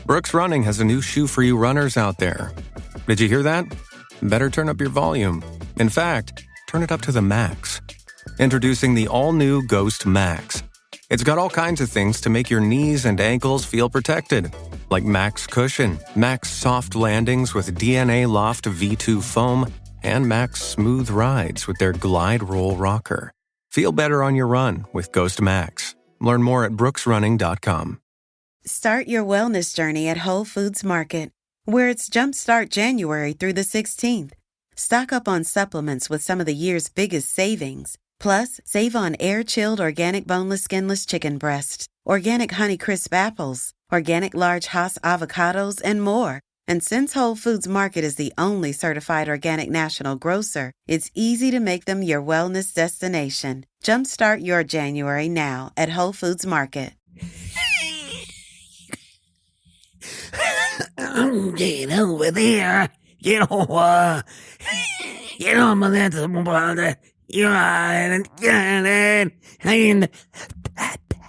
Brooks Running has a new shoe for you runners out there. Did you hear that? Better turn up your volume. In fact, turn it up to the max. Introducing the all-new Ghost Max. It's got all kinds of things to make your knees and ankles feel protected, like Max Cushion, Max Soft Landings with DNA Loft V2 foam, and Max Smooth Rides with their Glide Roll Rocker. Feel better on your run with Ghost Max. Learn more at brooksrunning.com. Start your wellness journey at Whole Foods Market, where it's Jumpstart January through the 16th. Stock up on supplements with some of the year's biggest savings. Plus, save on air-chilled organic boneless skinless chicken breasts, organic Honeycrisp apples, organic large Hass avocados, and more. And since Whole Foods Market is the only certified organic national grocer, it's easy to make them your wellness destination. Jumpstart your January now at Whole Foods Market. Get over there. Get over. Get on my little brother.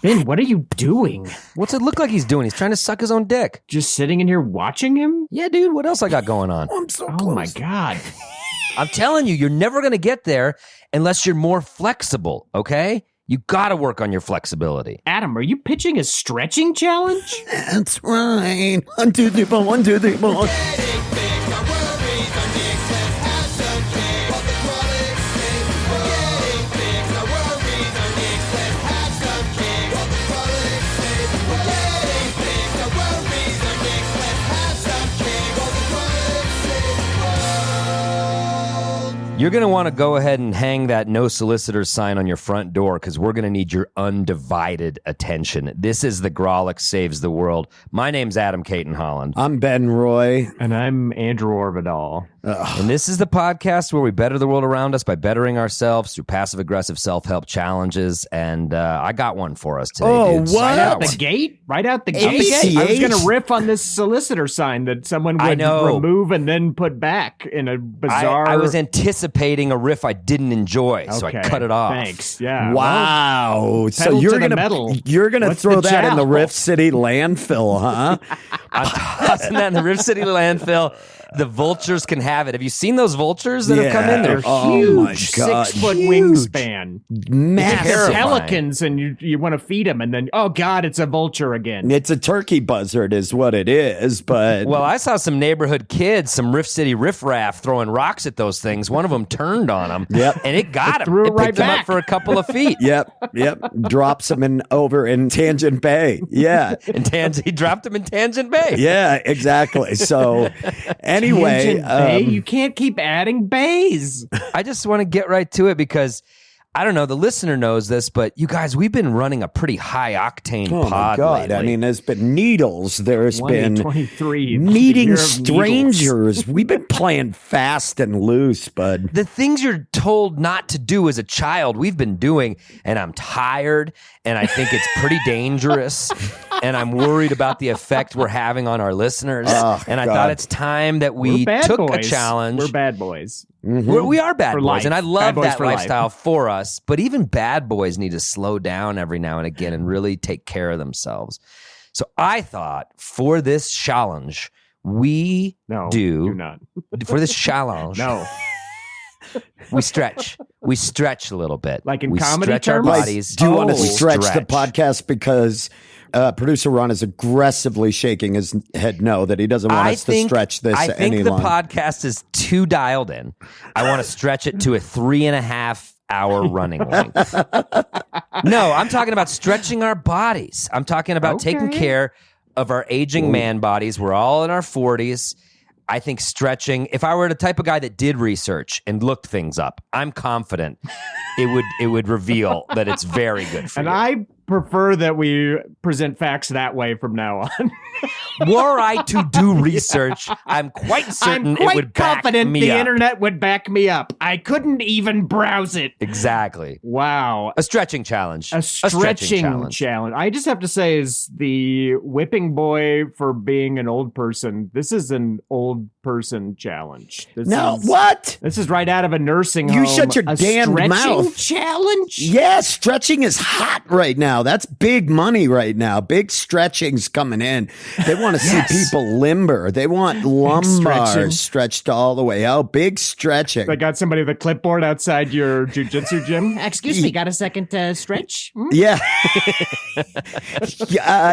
Ben, what are you doing? What's it look like he's doing? He's trying to suck his own dick. Just sitting in here watching him? Yeah, dude, what else I got going on? I'm so Oh close. my God. I'm telling you, you're never going to get there unless you're more flexible, okay? You got to work on your flexibility. Adam, are you pitching a stretching challenge? That's right. 1, 2, 3, 4. 1, 2, 3, 4. You're going to want to go ahead and hang that no solicitors sign on your front door because we're going to need your undivided attention. This is the Grawlix Saves the World. My name's Adam Caton Holland. I'm Ben Roy. And I'm Andrew Orvidal. And this is the podcast where we better the world around us by bettering ourselves through passive-aggressive self-help challenges. And I got one for us today, Oh, dudes. what? Right out the gate? Right out the gate? ACH? I was going to riff on this solicitor sign that someone I would know. remove and then put back in a bizarre... I was anticipating a riff I didn't enjoy, so I Okay, cut it off. Thanks. Yeah. Wow. So pedal you're to the gonna metal. you're gonna What's throw the that in the jowl? Rift City landfill, huh? I'm tossing that in the River City landfill. The vultures can have it. Have you seen those vultures that have come in? They're Oh huge. my God. 6 foot Huge. wingspan. Massive. They're Terrifying. pelicans, and you want to feed them, and then, oh God, it's a vulture again. It's a turkey buzzard is what it is, but Well, I saw some neighborhood kids, some Rift City riffraff throwing rocks at those things. One of them turned on them, Yep. and it got him. threw it It right picked him up back. for a couple of feet. yep. Drops him over in Tangent Bay. Yeah. He dropped him in Tangent Bay. Yeah, exactly. So anyway, Tangent Bay? You can't keep adding bays. I just want to get right to it because I don't know, the listener knows this, but you guys, we've been running a pretty high octane oh my pod God. lately. I mean, there's been needles. There's been 2023, meeting year of needles. strangers. We've been playing fast and loose, bud. the things you're told not to do as a child, we've been doing, and I'm tired, and I think it's pretty dangerous, and I'm worried about the effect we're having on our listeners. Oh, and I God. thought it's time that We're we bad took boys. a challenge. We're bad boys. We are bad For boys, life. and I Bad love boys that for life. lifestyle for us. But even bad boys need to slow down every now and again and really take care of themselves. So I thought for this challenge, we No, do you're not. for this challenge. No. We stretch. We stretch a little bit. Like in we comedy stretch our terms? bodies. Do you want to Oh. stretch the podcast because producer Ron is aggressively shaking his head no that he doesn't want us to stretch this I think any the longer. podcast is too dialed in. I want to stretch it to a 3.5 hour running length. No, I'm talking about stretching our bodies. I'm talking about taking Okay. care of our aging man bodies. We're all in our 40s. I think stretching, if I were the type of guy that did research and looked things up, I'm confident it would reveal that it's very good for And you. I prefer that we present facts that way from now on. Were I to do research, I'm quite certain I'm quite it would back confident me the up. internet would back me up. I couldn't even browse it. Exactly. Wow. A stretching challenge. A stretching challenge. I just have to say, is the whipping boy for being an old person. This is an old person challenge. What? This is right out of a nursing You home. shut your A damned stretching mouth. challenge. Yeah, stretching is hot right now. now. That's big money right now. Big stretching's coming in. They want to see people limber. They want lumbar stretched all the way out. Big stretching. They got somebody with a clipboard outside your jujitsu gym. Excuse me, got a second stretch? Yeah.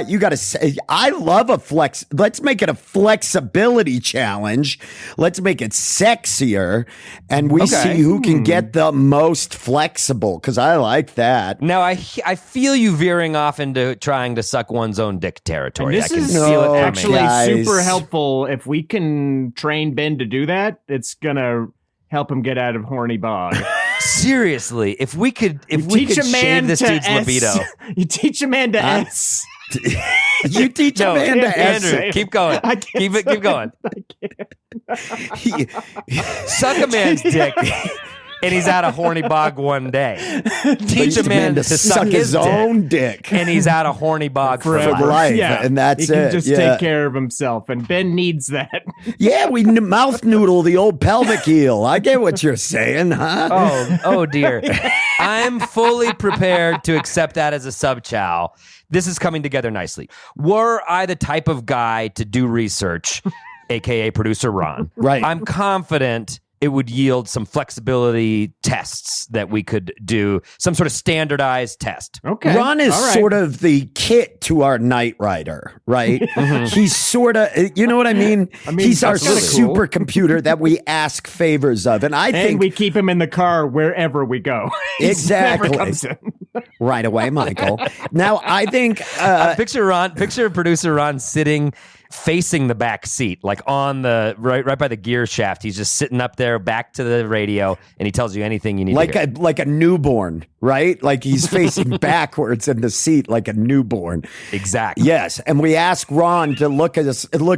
You got to say, I love a flex. Let's make it a flexibility challenge. Let's make it sexier. And we see who can get the most flexible, because I like that. Now, I feel you veering off into trying to suck one's own dick territory. And this is actually super helpful. If we can train Ben to do that, it's going to help him get out of horny bog. Seriously, if we could shave this dude's libido. You teach a man to S. You teach a man to S. Andrew, keep going. Keep going. Suck a man's dick. And he's out of horny bog one day. Teach a man to suck his own dick. And he's out of horny bog for life. Yeah. And that's it. He can just take care of himself. And Ben needs that. Yeah, we mouth noodle the old pelvic heel. I get what you're saying, huh? Oh dear. I'm fully prepared to accept that as a sub-chow. This is coming together nicely. Were I the type of guy to do research, a.k.a. producer Ron, right. I'm confident it would yield some flexibility tests that we could do, some sort of standardized test. Okay. Ron is sort of the kit to our Knight Rider, right? He's sort of, you know what I mean? He's our supercomputer that we ask favors of. And I think we keep him in the car wherever we go. Exactly. Right away, Michael. Now, I think... picture producer Ron sitting facing the back seat, like on the right by the gear shaft. He's just sitting up there, back to the radio, and he tells you anything you need to hear. Like a newborn, right? Like he's facing backwards in the seat like a newborn. Exactly. Yes, and we ask Ron to look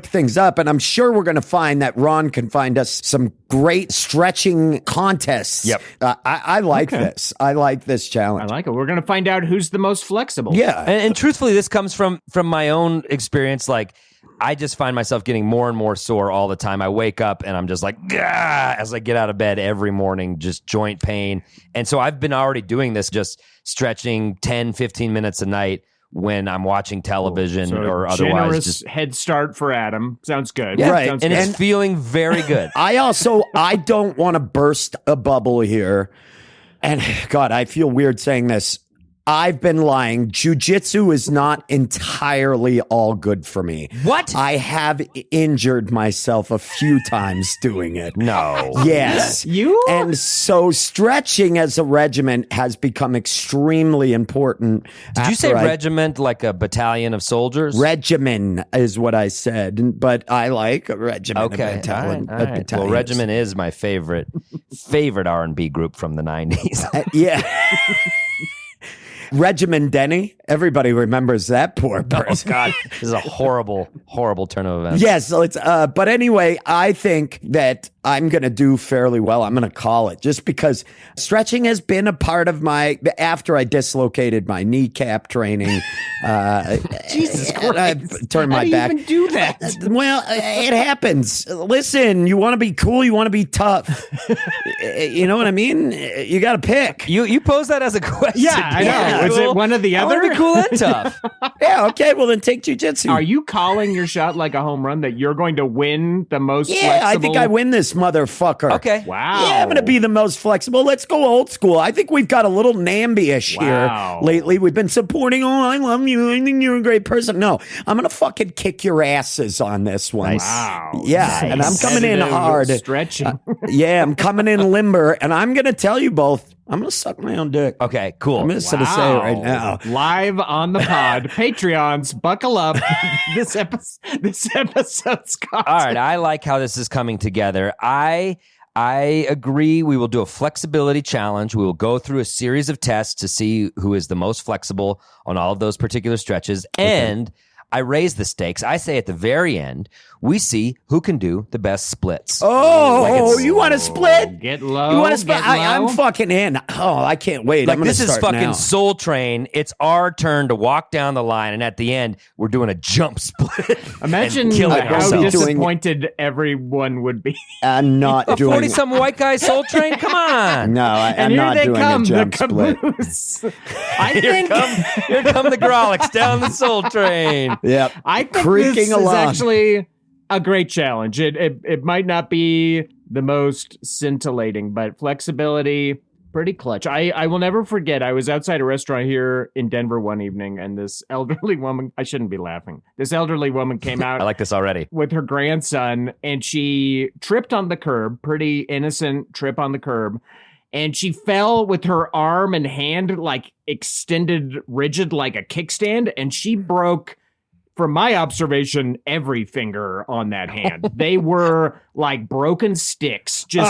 things up, and I'm sure we're going to find that Ron can find us some great stretching contests. Yep. I like this. I like this challenge. I like it. We're going to find out who's the most flexible. Yeah. And truthfully, this comes from my own experience. Like, I just find myself getting more and more sore all the time. I wake up and I'm just like, gah, as I get out of bed every morning, just joint pain. And so I've been already doing this, just stretching 10, 15 minutes a night when I'm watching television or otherwise. Generous head start for Adam. Sounds good. Yeah, right. Sounds and good. It's feeling very good. I don't want to burst a bubble here. And God, I feel weird saying this. I've been lying. Jiu-jitsu is not entirely all good for me. What? I have injured myself a few times doing it. No. Yes. You? And so stretching as a regiment has become extremely important. Did you say regiment like a battalion of soldiers? Regimen is what I said, but I like a regiment. Okay. Battalion. All right. Well, regiment is my favorite R&B group from the 90s. Yeah. Regimen Denny. Everybody remembers that poor person. Oh, God. This is a horrible, horrible turn of events. Yes. So but anyway, I think that I'm going to do fairly well. I'm going to call it just because stretching has been a part of after I dislocated my kneecap training. Jesus Christ. I turned my back. How do you even do that? Well, it happens. Listen, you want to be cool, you want to be tough. You know what I mean? You got to pick. You pose that as a question. Yeah, I know. Is it one or the I other? want to be cool and tough. Yeah, okay, well then take jiu-jitsu. Are you calling your shot like a home run that you're going to win the most flexible? Yeah, I think I win this motherfucker. Okay. Wow. Yeah, I'm going to be the most flexible. Let's go old school. I think we've got a little Namby-ish here lately. We've been supporting, I love you. I think you're a great person. No, I'm going to fucking kick your asses on this one. Nice. Wow. Yeah, nice. And I'm coming in hard. Stretching. Yeah, I'm coming in limber, and I'm going to tell you both, I'm going to suck my own dick. Okay, cool. I'm just going to say it right now. Live on the pod. Patreons, buckle up. This episode's got. All right, I like how this is coming together. I agree. We will do a flexibility challenge. We will go through a series of tests to see who is the most flexible on all of those particular stretches. Okay. And I raise the stakes. I say at the very end, we see who can do the best splits. Oh, you want to split? Get low. You want to split? Get low? I'm fucking in. Oh, I can't wait. Like, I'm gonna this is start fucking now. Soul Train. It's our turn to walk down the line, and at the end, we're doing a jump split. Imagine and killing how ourselves. disappointed everyone would be. I'm not A doing 40-some white guy Soul Train? Come on. No, I'm And here not they doing come, a jump the split. caboose. Here come the Grawlix down the Soul Train. Yep. I think Creaking this along. is actually a great challenge. It might not be the most scintillating, but flexibility, pretty clutch. I will never forget, I was outside a restaurant here in Denver one evening, and this elderly woman, I shouldn't be laughing, this elderly woman came out I like this already. with her grandson, and she tripped on the curb, pretty innocent trip on the curb, and she fell with her arm and hand like extended rigid like a kickstand, and she broke, from my observation, every finger on that hand. They were like broken sticks, just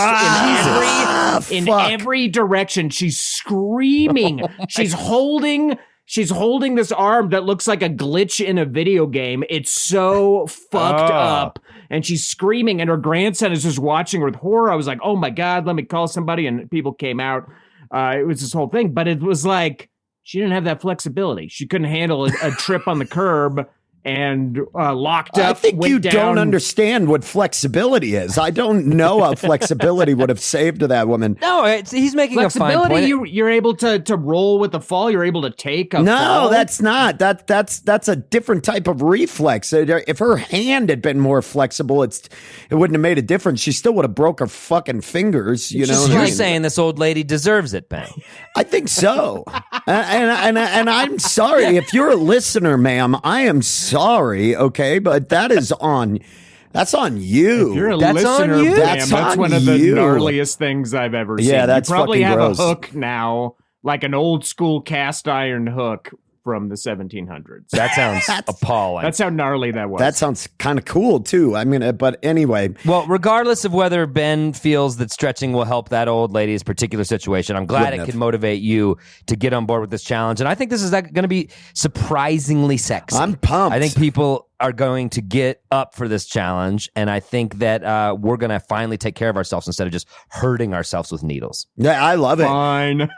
in every direction. She's screaming. She's holding this arm that looks like a glitch in a video game. It's so fucked up. And she's screaming, and her grandson is just watching her with horror. I was like, oh my God, let me call somebody. And people came out. It was this whole thing. But it was like, she didn't have that flexibility. She couldn't handle a trip on the curb and locked up. I think you down. don't understand what flexibility is. I don't know how flexibility would have saved that woman. No, he's making a fine Flexibility, point. you're able to roll with the fall. You're able to take a fall. No, that's not. That's a different type of reflex. If her hand had been more flexible, it wouldn't have made a difference. She still would have broke her fucking fingers. You know what I You're mean? saying this old lady deserves it, Ben. I think so. and I'm sorry if you're a listener, ma'am. I am sorry. Okay, but that's on you. If you're a That's on listener, you. ma'am, That's that's on one of the you. gnarliest things I've ever seen. Yeah, that's you probably fucking have gross. a hook now, like an old school cast iron hook from the 1700s. That sounds appalling. That's how gnarly that was. That sounds kind of cool too. I mean, but anyway, Well, regardless of whether Ben feels that stretching will help that old lady's particular situation, I'm glad Wouldn't it have. can motivate you to get on board with this challenge. And I think this is going to be surprisingly sexy. I'm pumped. I think people are going to get up for this challenge, and I think that we're going to finally take care of ourselves instead of just hurting ourselves with needles. yeah, I love it. fine.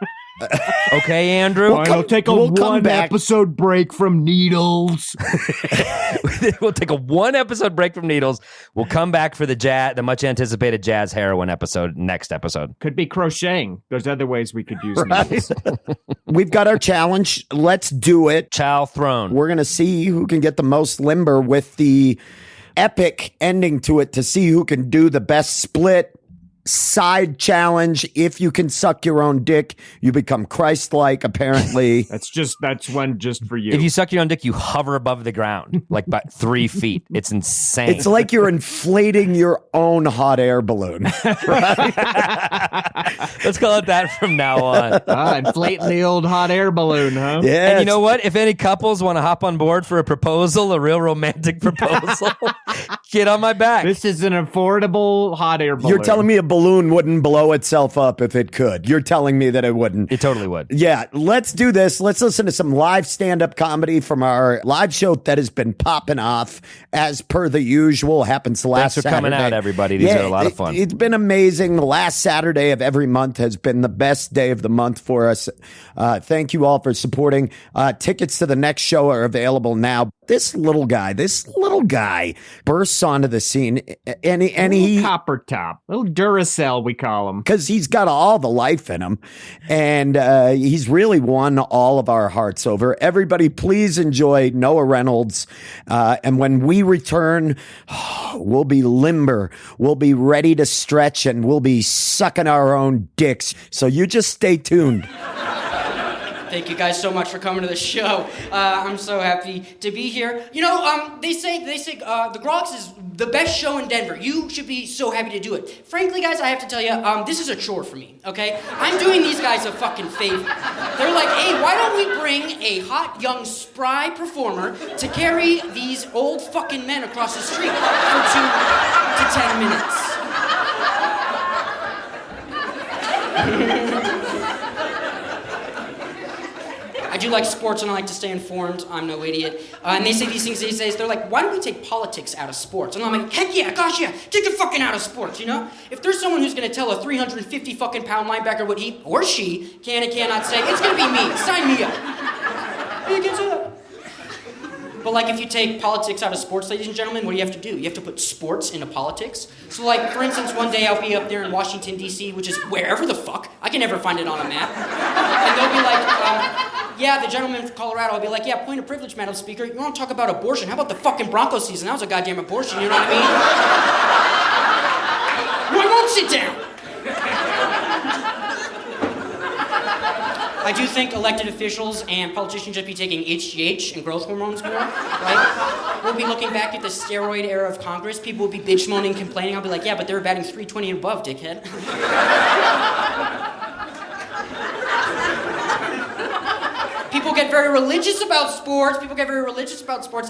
Okay, Andrew? Fine, I'll take a we'll come one back. episode break from needles. We'll take a one episode break from needles. We'll come back for the much anticipated jazz heroin episode next episode. Could be crocheting. There's other ways we could use needles. We've got our challenge. Let's do it. Chow throne. We're going to see who can get the most limber with the epic ending to it to see who can do the best split. Side challenge. If you can suck your own dick, you become Christ-like, apparently. That's one just for you. If you suck your own dick, you hover above the ground like by 3 feet. It's insane. It's like you're inflating your own hot air balloon. Let's call it that from now on. Inflating the old hot air balloon, huh? Yeah. And you know what? If any couples want to hop on board for a proposal, a real romantic proposal, get on my back. This is an affordable hot air balloon. You're telling me a balloon wouldn't blow itself up if it could. You're telling me that it wouldn't. It totally would. Yeah, let's do this. Let's listen to some live stand-up comedy from our live show that has been popping off as per the usual. Happens last Thanks for coming Saturday. out, everybody. These are a lot of fun. It's been amazing. The last Saturday of every month has been the best day of the month for us. Thank you all for supporting. Tickets to the next show are available now. This little guy bursts onto the scene, and he copper top, little Duracell, we call him. because he's got all the life in him, and he's really won all of our hearts over. Everybody, please enjoy Noah Reynolds, and when we return, we'll be limber, we'll be ready to stretch, and we'll be sucking our own dicks. So you just stay tuned. Thank you guys so much for coming to the show. I'm so happy to be here. You know, they say the Grawlix is the best show in Denver. You should be so happy to do it. Frankly, guys, I have to tell you, this is a chore for me, okay? I'm doing these guys a fucking favor. They're like, hey, why don't we bring a hot, young, spry performer to carry these old fucking men across the street for 2 to 10 minutes? do like sports and I like to stay informed. I'm no idiot. And they say these things these days. They're like, why don't we take politics out of sports? And I'm like, heck yeah, gosh yeah, take it fucking out of sports, you know? If there's someone who's gonna tell a 350 fucking pound linebacker what he or she can and cannot say, it's gonna be me. Sign me up. You can say that. But like if you take politics out of sports, ladies and gentlemen, what do you have to do? You have to put sports into politics. So like, for instance, one day I'll be up there in Washington, D.C., which is wherever the fuck. I can never find it on a map. And they'll be like, yeah, the gentleman from Colorado will be like, yeah, point of privilege, Madam Speaker. You want to talk about abortion? How about the fucking Broncos season? That was a goddamn abortion, you know what I mean? I won't sit down. I do think elected officials and politicians should be taking HGH and growth hormones more, right? We'll be looking back at the steroid era of Congress. People will be bitch moaning, complaining. I'll be like, yeah, but they were batting 320 and above, dickhead. People get very religious about sports.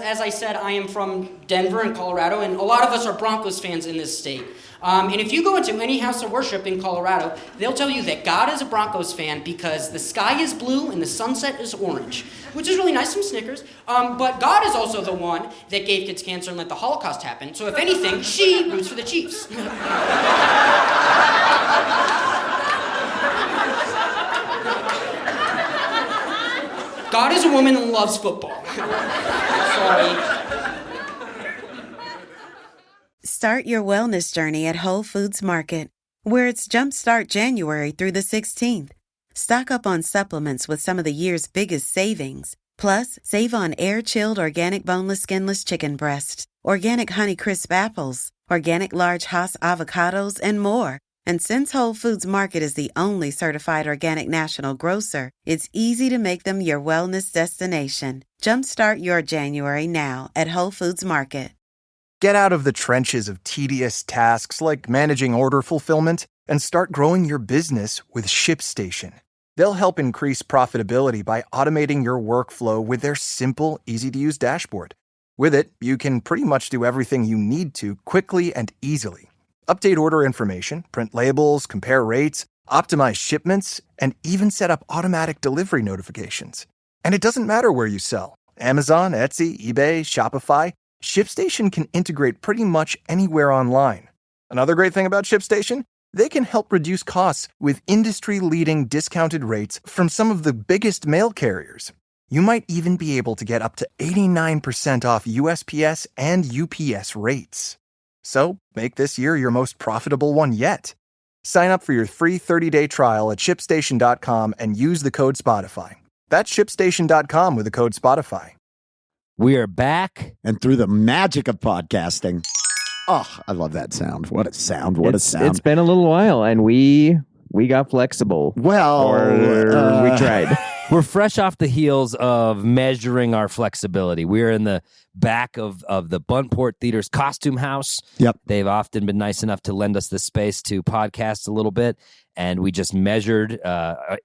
As I said, I am from Denver in Colorado, and a lot of us are Broncos fans in this state. And if you go into any house of worship in Colorado, they'll tell you that God is a Broncos fan because the sky is blue and the sunset is orange, which is really nice, some Snickers. But God is also the one that gave kids cancer and let the Holocaust happen. So if anything, she roots for the Chiefs. God is a woman and loves football. Sorry. Start your wellness journey at Whole Foods Market, where it's Jumpstart January through the 16th. Stock up on supplements with some of the year's biggest savings. Plus, save on air-chilled organic boneless skinless chicken breasts, organic Honey Crisp apples, organic large Hass avocados, and more. And since Whole Foods Market is the only certified organic national grocer, it's easy to make them your wellness destination. Jumpstart your January now at Whole Foods Market. Get out of the trenches of tedious tasks like managing order fulfillment and start growing your business with ShipStation. They'll help increase profitability by automating your workflow with their simple, easy-to-use dashboard. With it, you can pretty much do everything you need to quickly and easily. Update order information, print labels, compare rates, optimize shipments, and even set up automatic delivery notifications. And it doesn't matter where you sell. Amazon, Etsy, eBay, Shopify, ShipStation can integrate pretty much anywhere online. Another great thing about ShipStation? They can help reduce costs with industry-leading discounted rates from some of the biggest mail carriers. You might even be able to get up to 89% off USPS and UPS rates. So, make this year your most profitable one yet. Sign up for your free 30-day trial at ShipStation.com and use the code Spotify. That's ShipStation.com with the code Spotify. We are back. And through the magic of podcasting. Oh, I love that sound. What a sound. What a sound. It's been a little while, and we got flexible. Well, we tried. We're fresh off the heels of measuring our flexibility. We're in the back of the Buntport Theater's costume house. Yep. They've often been nice enough to lend us the space to podcast a little bit. And we just measured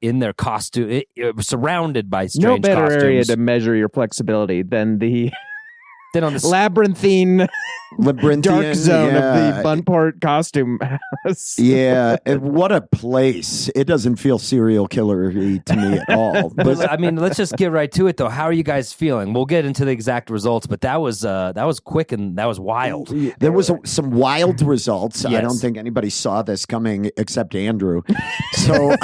in their costume, surrounded by strange no better costumes. area to measure your flexibility than the Then on the labyrinthine dark zone of the Buntport costume house. Yeah, and what a place. It doesn't feel serial killer-y to me at all. But, I mean, let's just get right to it, though. How are you guys feeling? We'll get into the exact results, but that was quick and that was wild. There was some wild results. Yes. I don't think anybody saw this coming except Andrew. So,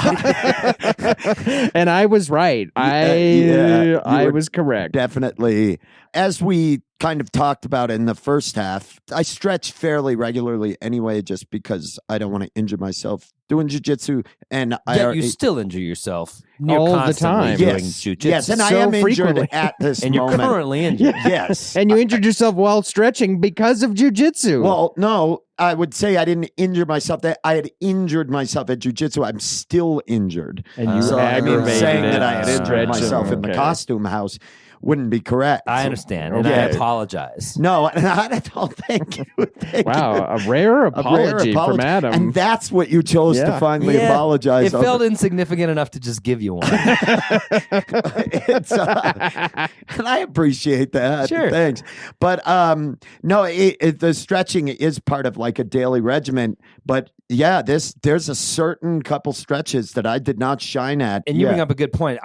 and I was right. I was correct. Definitely. As we kind of talked about in the first half, I stretch fairly regularly anyway, just because I don't want to injure myself doing jiu-jitsu. And you still injure yourself all the time. Doing Yes, jiu-jitsu. yes, and I am injured at this and moment. you're currently injured. Yes. And you injured yourself while stretching because of jiu-jitsu. Well, no, I would say I didn't injure myself. That I had injured myself at jiu-jitsu. I'm still injured. And you so aggravated saying it. that I had injured Stretching. myself in the Okay. costume house wouldn't be correct. I understand, and Okay. I apologize. No, I don't thank you. Thank Wow, you. a rare apology from Adam. And that's what you chose to Yeah. finally apologize It over. felt insignificant enough to just give you one. It's, and I appreciate that. Sure. Thanks. But no, the stretching is part of like a daily regimen. But yeah, there's a certain couple stretches that I did not shine at. And you yet. bring up a good point.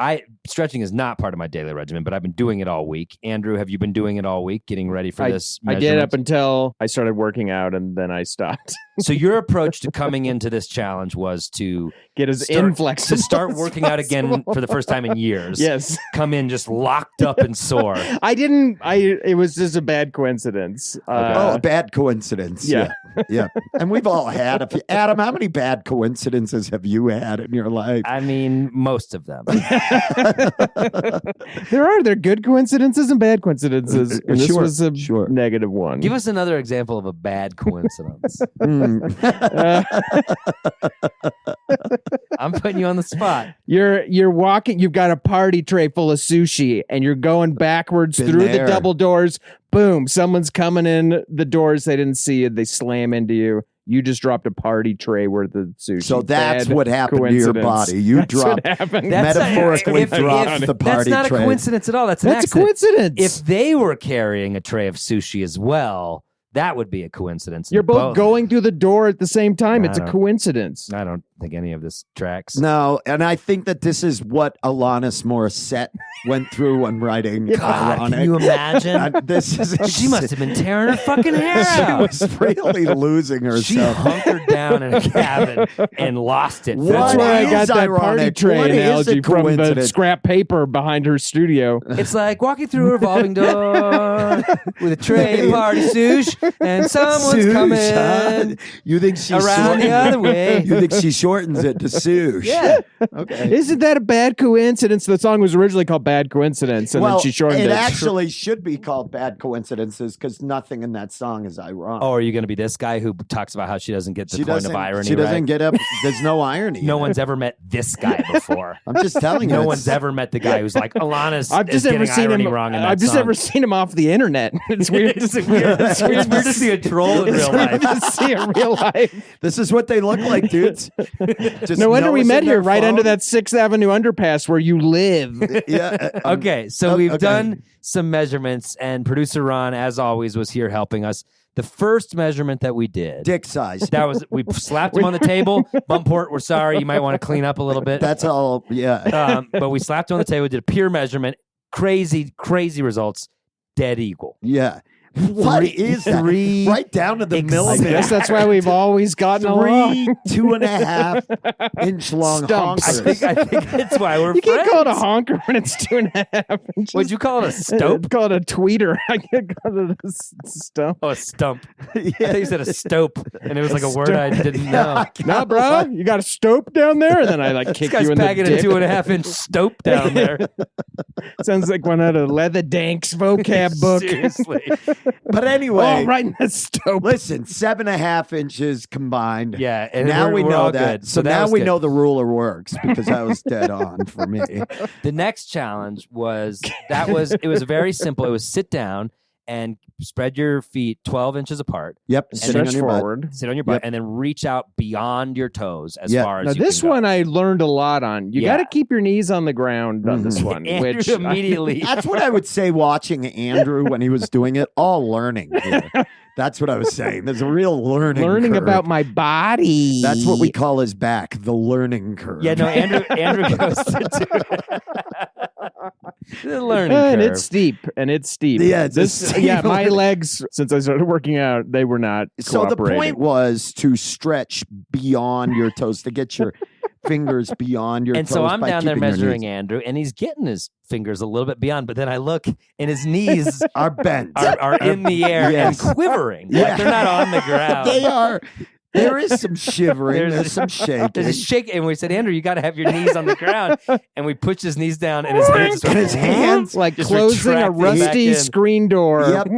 stretching is not part of my daily regimen, but I've been doing it all week. Andrew, have you been doing it all week, getting ready for this? I did up until I started working out, and then I stopped. So your approach to coming into this challenge was to get as inflexible to start working out again for the first time in years. Yes, come in just locked up and sore. It was just a bad coincidence. A bad coincidence. Yeah. Yeah. And we've all had a few. Adam, how many bad coincidences have you had in your life? I mean, most of them. There are good coincidences and bad coincidences. And this was a negative one. Give us another example of a bad coincidence. I'm putting you on the spot. You're walking, you've got a party tray full of sushi, and you're going backwards through the double doors. Boom, someone's coming in the doors, they didn't see you, they slam into you. You just dropped a party tray worth of sushi. So that's what happened to your body. You dropped, metaphorically dropped the party tray. That's not a coincidence at all. That's a coincidence. If they were carrying a tray of sushi as well, that would be a coincidence. You're both going through the door at the same time. It's a coincidence. I don't think any of this tracks. No, and I think that this is what Alanis Morissette went through when writing God, Ironic. Can you imagine? She must have been tearing her fucking hair out. She was really losing herself. She hunkered down in a cabin and lost it. That's where I got that party tray analogy from the scrap paper behind her studio. It's like walking through a revolving door with a tray of party sushi, and someone's coming. You think she's around the other way? You think she shortens it to sushi? Yeah. Okay. Isn't that a bad coincidence? The song was originally called Bad Coincidence, and then she shortened it. It actually should be called Bad Coincidences because nothing in that song is ironic. Oh, are you going to be this guy who talks about how she doesn't get the point of irony? She doesn't get up. There's no irony. No one's ever met this guy before. I'm just telling you. No one's ever met the guy who's like, Alanis is getting irony wrong in that I've just song. never seen him off the internet. It's weird. It's weird to see a troll in real life. To see in real life. This is what they look like, dudes. No wonder we met here, right under that 6th Avenue underpass where you live. Yeah. Okay, so we've done some measurements, and producer Ron, as always, was here helping us. The first measurement that we did, dick size. That was we slapped him on the table. Bumport, we're sorry. You might want to clean up a little bit. That's all. Yeah. But we slapped him on the table. Did a peer measurement. Crazy results. Dead eagle. Yeah. What is that? Right down to the millimeter. I guess that's why we've always gotten along. 2.5 inch long honkers. I think that's why we're You friends. can't call it a honker when it's 2.5 inches. Would you call it a stope? Call it a tweeter. I can't call it a stump. Oh, a stump. I thought you said a stope, and it was like a word I didn't know. No, bro, you got a stope down there, and then I kick you in the dick. This guy's packing a 2.5 inch stope down there. Sounds like one out of Leather Dank's vocab book. Seriously. But anyway, right in the stope. Listen, 7.5 inches combined. Yeah, and now we we're know all that. good. So that now was we good. know the ruler works because that was dead on for me. The next challenge was it was very simple. It was sit down and spread your feet 12 inches apart. Yep. Stretch forward. Sit on your butt, and then reach out beyond your toes as far as now, you this can go. one I learned a lot on. You got to keep your knees on the ground on this one. Andrew which immediately. That's what I would say watching Andrew when he was doing it. All learning here. That's what I was saying. There's a real learning curve. about my body. That's what we call his back, the learning curve. Yeah, no, Andrew goes to do the learning and curve. it's steep. Yeah, Yeah, my legs, since I started working out, they were not So the cooperating. point was to stretch beyond your toes, to get your fingers beyond your and toes. so I'm by down there keeping your measuring knees. Andrew, and he's getting his fingers a little bit beyond, but then I look, and his knees are bent, are in the air Yes. and quivering. Yeah. Like they're not on the ground. They are. There is some shivering. There's some shaking. There's a shake, and we said, Andrew, you got to have your knees on the ground. And we pushed his knees down, and his hands, And his hands like just closing a retracted back rusty in. screen door. Yep.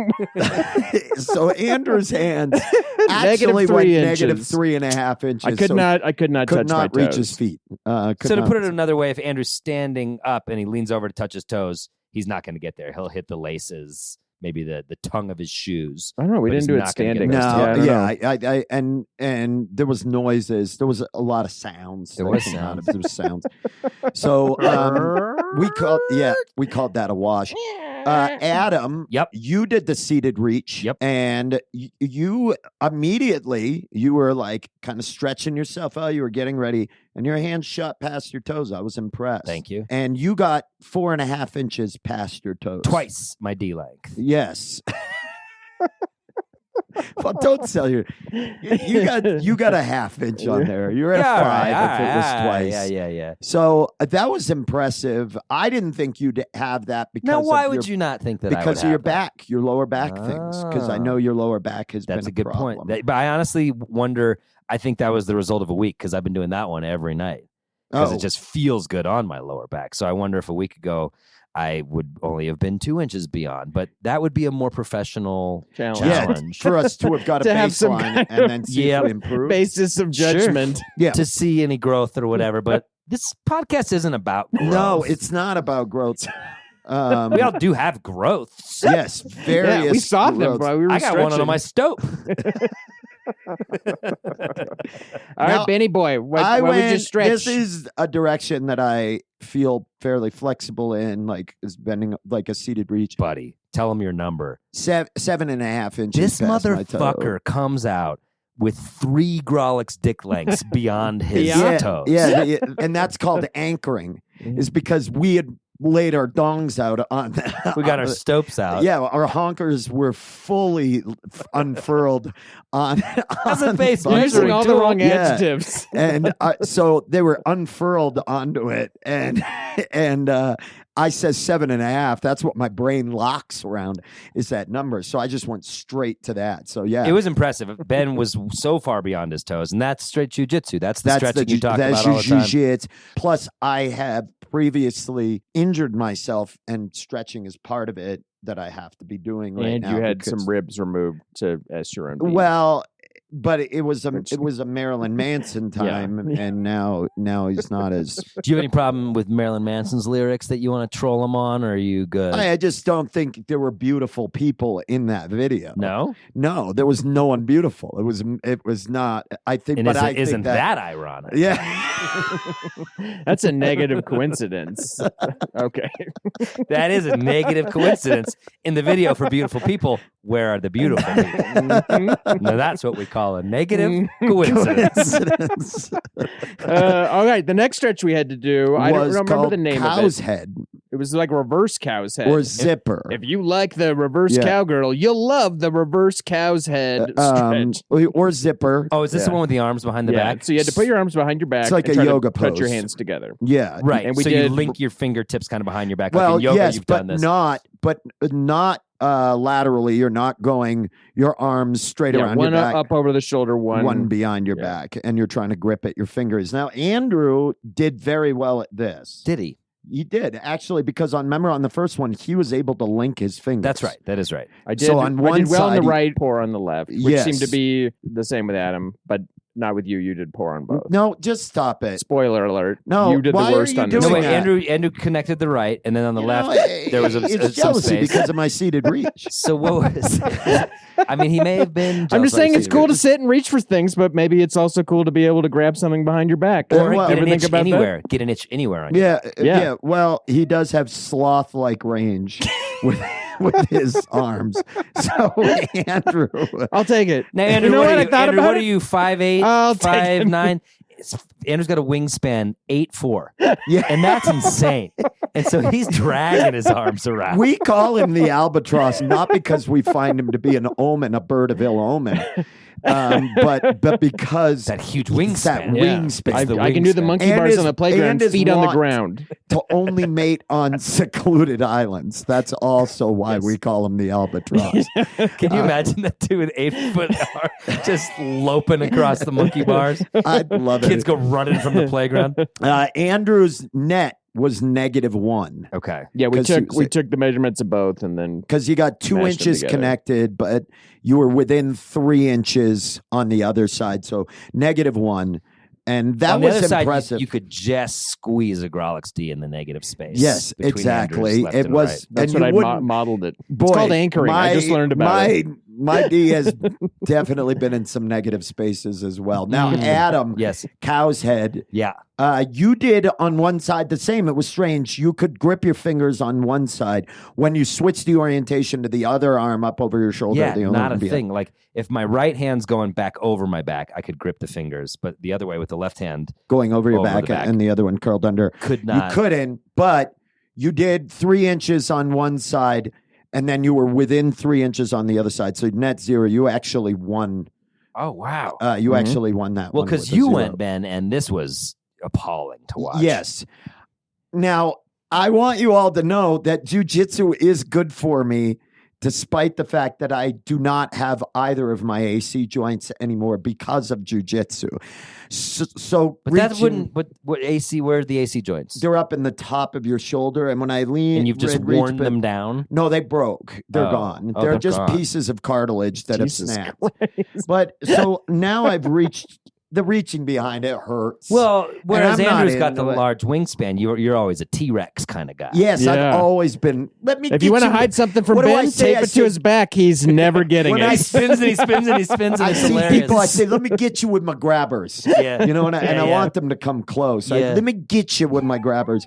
So Andrew's hands actually -3 went inches. -3.5 inches. I could not could touch not my reach toes. his feet. So to put it another way, if Andrew's standing up and he leans over to touch his toes, he's not going to get there. He'll hit the laces, maybe the tongue of his shoes. I don't know. We but didn't he's do it not gonna get standing. those No, toes. yeah, and there was noises. There was a lot of sounds. There that was came out sounds. of- There was sounds. So we called that a wash. Adam, Yep. you did the seated reach. Yep. And you immediately you were like kind of stretching yourself out. You were getting ready, And your hands shut past your toes. I was impressed. Thank you. And you got 4.5 inches past your toes. Twice my D length. Yes. Well, don't sell your. You got a 1/2 inch on there. You're at 5 if it was twice. Yeah. So that was impressive. I didn't think you'd have that because. Now, why would you not think that? Because I would of your have that? back, your lower back things. Because I know your lower back has been That's a good problem. point. But I honestly wonder. I think that was the result of a week because I've been doing that one every night because it just feels good on my lower back. So I wonder if a week ago I would only have been 2 inches beyond, but that would be a more professional challenge. For us to have got a To have some baseline kind and then see if we improve. Basis of judgment. Yeah. to see any growth or whatever. But this podcast isn't about growth. No, it's not about growth. We all do have growth. Yes, various. Yeah, we saw them growths. while we were I got one on my stove. All right, Benny boy, what would you stretch? This is a direction that I feel fairly flexible in, like is bending like a seated reach. Buddy, tell him your number. 7.5 inches. This past my toe. motherfucker comes out with 3 Grawlix dick lengths beyond his toes. Yeah, and that's called anchoring. Is because we had laid our dongs out on. We got our stopes out. Yeah, our honkers were fully unfurled on. That's a base You're using all the wrong Yeah. adjectives. And so they were unfurled onto it, and I said 7.5. That's what my brain locks around is that number. So I just went straight to that. So yeah, It was impressive. Ben was so far beyond his toes, and that's straight jiu-jitsu. That's the stretching you talk about all the time. Jiu-jitsu. Plus, I have previously injured myself, and stretching is part of it that I have to be doing right And now. you had because- some ribs removed to S your own. Well, but it was a Marilyn Manson time, and now he's not as. Do you have any problem with Marilyn Manson's lyrics that you want to troll him on, or are you good? I just don't think there were beautiful people in that video. No, there was no one beautiful. It was not. I think, and but I isn't think that ironic? Yeah, That's a negative coincidence. Okay. That is a negative coincidence. In the video for beautiful people, where are the beautiful people? Now that's what we call a negative coincidence. All right. The next stretch we had to do, I don't was remember called the name Cow's of it. Head It was like reverse cow's head. or Zipper. If you like the reverse Yeah. cowgirl, you'll love the reverse cow's head stretch. Or Zipper. Oh, is this the one with the arms behind the back? So you had to put your arms behind your back. It's like and a try to yoga Put your pose. hands together. Yeah, Right. And we so you did- link your fingertips kind of behind your back. Well, like in yoga, yes, you've but done this. not laterally. You're not going your arms straight around one your back. up over the shoulder, one behind your back, and you're trying to grip at your fingers. Now, Andrew did very well at this. Did he? He did, actually, because remember on the first one, he was able to link his fingers. That's right. That is right. I did. So on I one did well on side, the he- right, poor on the left, which Yes. seemed to be the same with Adam, but not with you. You did poor on both. No, just stop it. Spoiler alert. No, you did why the are worst you on doing this No, one. wait, that? Andrew connected the right, and then on the You left, know, there was it's some jealousy space. because of my seated reach. So what was? I mean, he may have been. I'm just saying it's cool to say. sit and reach for things, but maybe it's also cool to be able to grab something behind your back. Or Well, get Ever an think itch about that? anywhere. Get an itch anywhere on you. Yeah. Well, he does have sloth-like range with his arms. So, Andrew, I'll take it. Now, Andrew, you know what, what? are I you, thought Andrew, about what it. are you? 5'8", I'll take it. 5'9". Andrew's got a wingspan 8'4", yeah, and that's insane. And so he's dragging his arms around. we call him the albatross not because we find him to be an omen, a bird of ill omen, but because that huge it's that wingspan. wingspan. I can do the monkey And bars his- on the playground, and his feet on the want. ground. to only mate on secluded islands. That's also why we call him the albatross. Can you imagine that dude with 8-foot arm just loping across the monkey bars? I'd love Kids it. go running from the playground. Andrew's net was -1 Okay. Yeah, we 'Cause took the measurements of both, and then because you got 2 Mashed them inches together. connected, but you were within 3 inches on the other side. So -1. And that on the was other impressive. side, you could just squeeze a Grawlix D in the negative space. Yes, between exactly. Andrew's left It and was. right. that's and what you I wouldn't- modeled it. Boy, It's called anchoring. I just learned about it. My D has definitely been in some negative spaces as well. Now, Adam, yes, cow's head. Yeah. You did on one side the same. It was strange. You could grip your fingers on one side. When you switched the orientation to the other arm up over your shoulder. Yeah, the not a thing. Like if my right hand's going back over my back, I could grip the fingers, but the other way with the left hand going over your back and the other one curled under. Could not. You couldn't, but you did 3 inches on one side, and then you were within 3 inches on the other side. So net zero. You actually won. Oh wow! You actually won that. Well, one because you went, Ben, and this was appalling to watch. Yes. Now, I want you all to know that jiu-jitsu is good for me, despite the fact that I do not have either of my AC joints anymore because of jiu-jitsu. So but that wouldn't. What AC? Where are the AC joints? They're up in the top of your shoulder, and when I lean, and you've just worn them down. No, they broke. They're gone. They're just gone. Pieces of cartilage that Jesus have snapped. Christ. But so now I've reached. The reaching behind it hurts. Well, whereas Andrew's got the into it. large wingspan, you're always a T-Rex kind of guy. Yes, Yeah. I've always been. Let me. If you want to hide something from What do I Ben, say? tape I it say- to his back. He's never getting When it. I He spins and he spins and he spins and I it's see hilarious. people. I say, "Let me get you with my grabbers." Yeah. You know, and I Yeah. want them to come close. Yeah. Let me get you with my grabbers.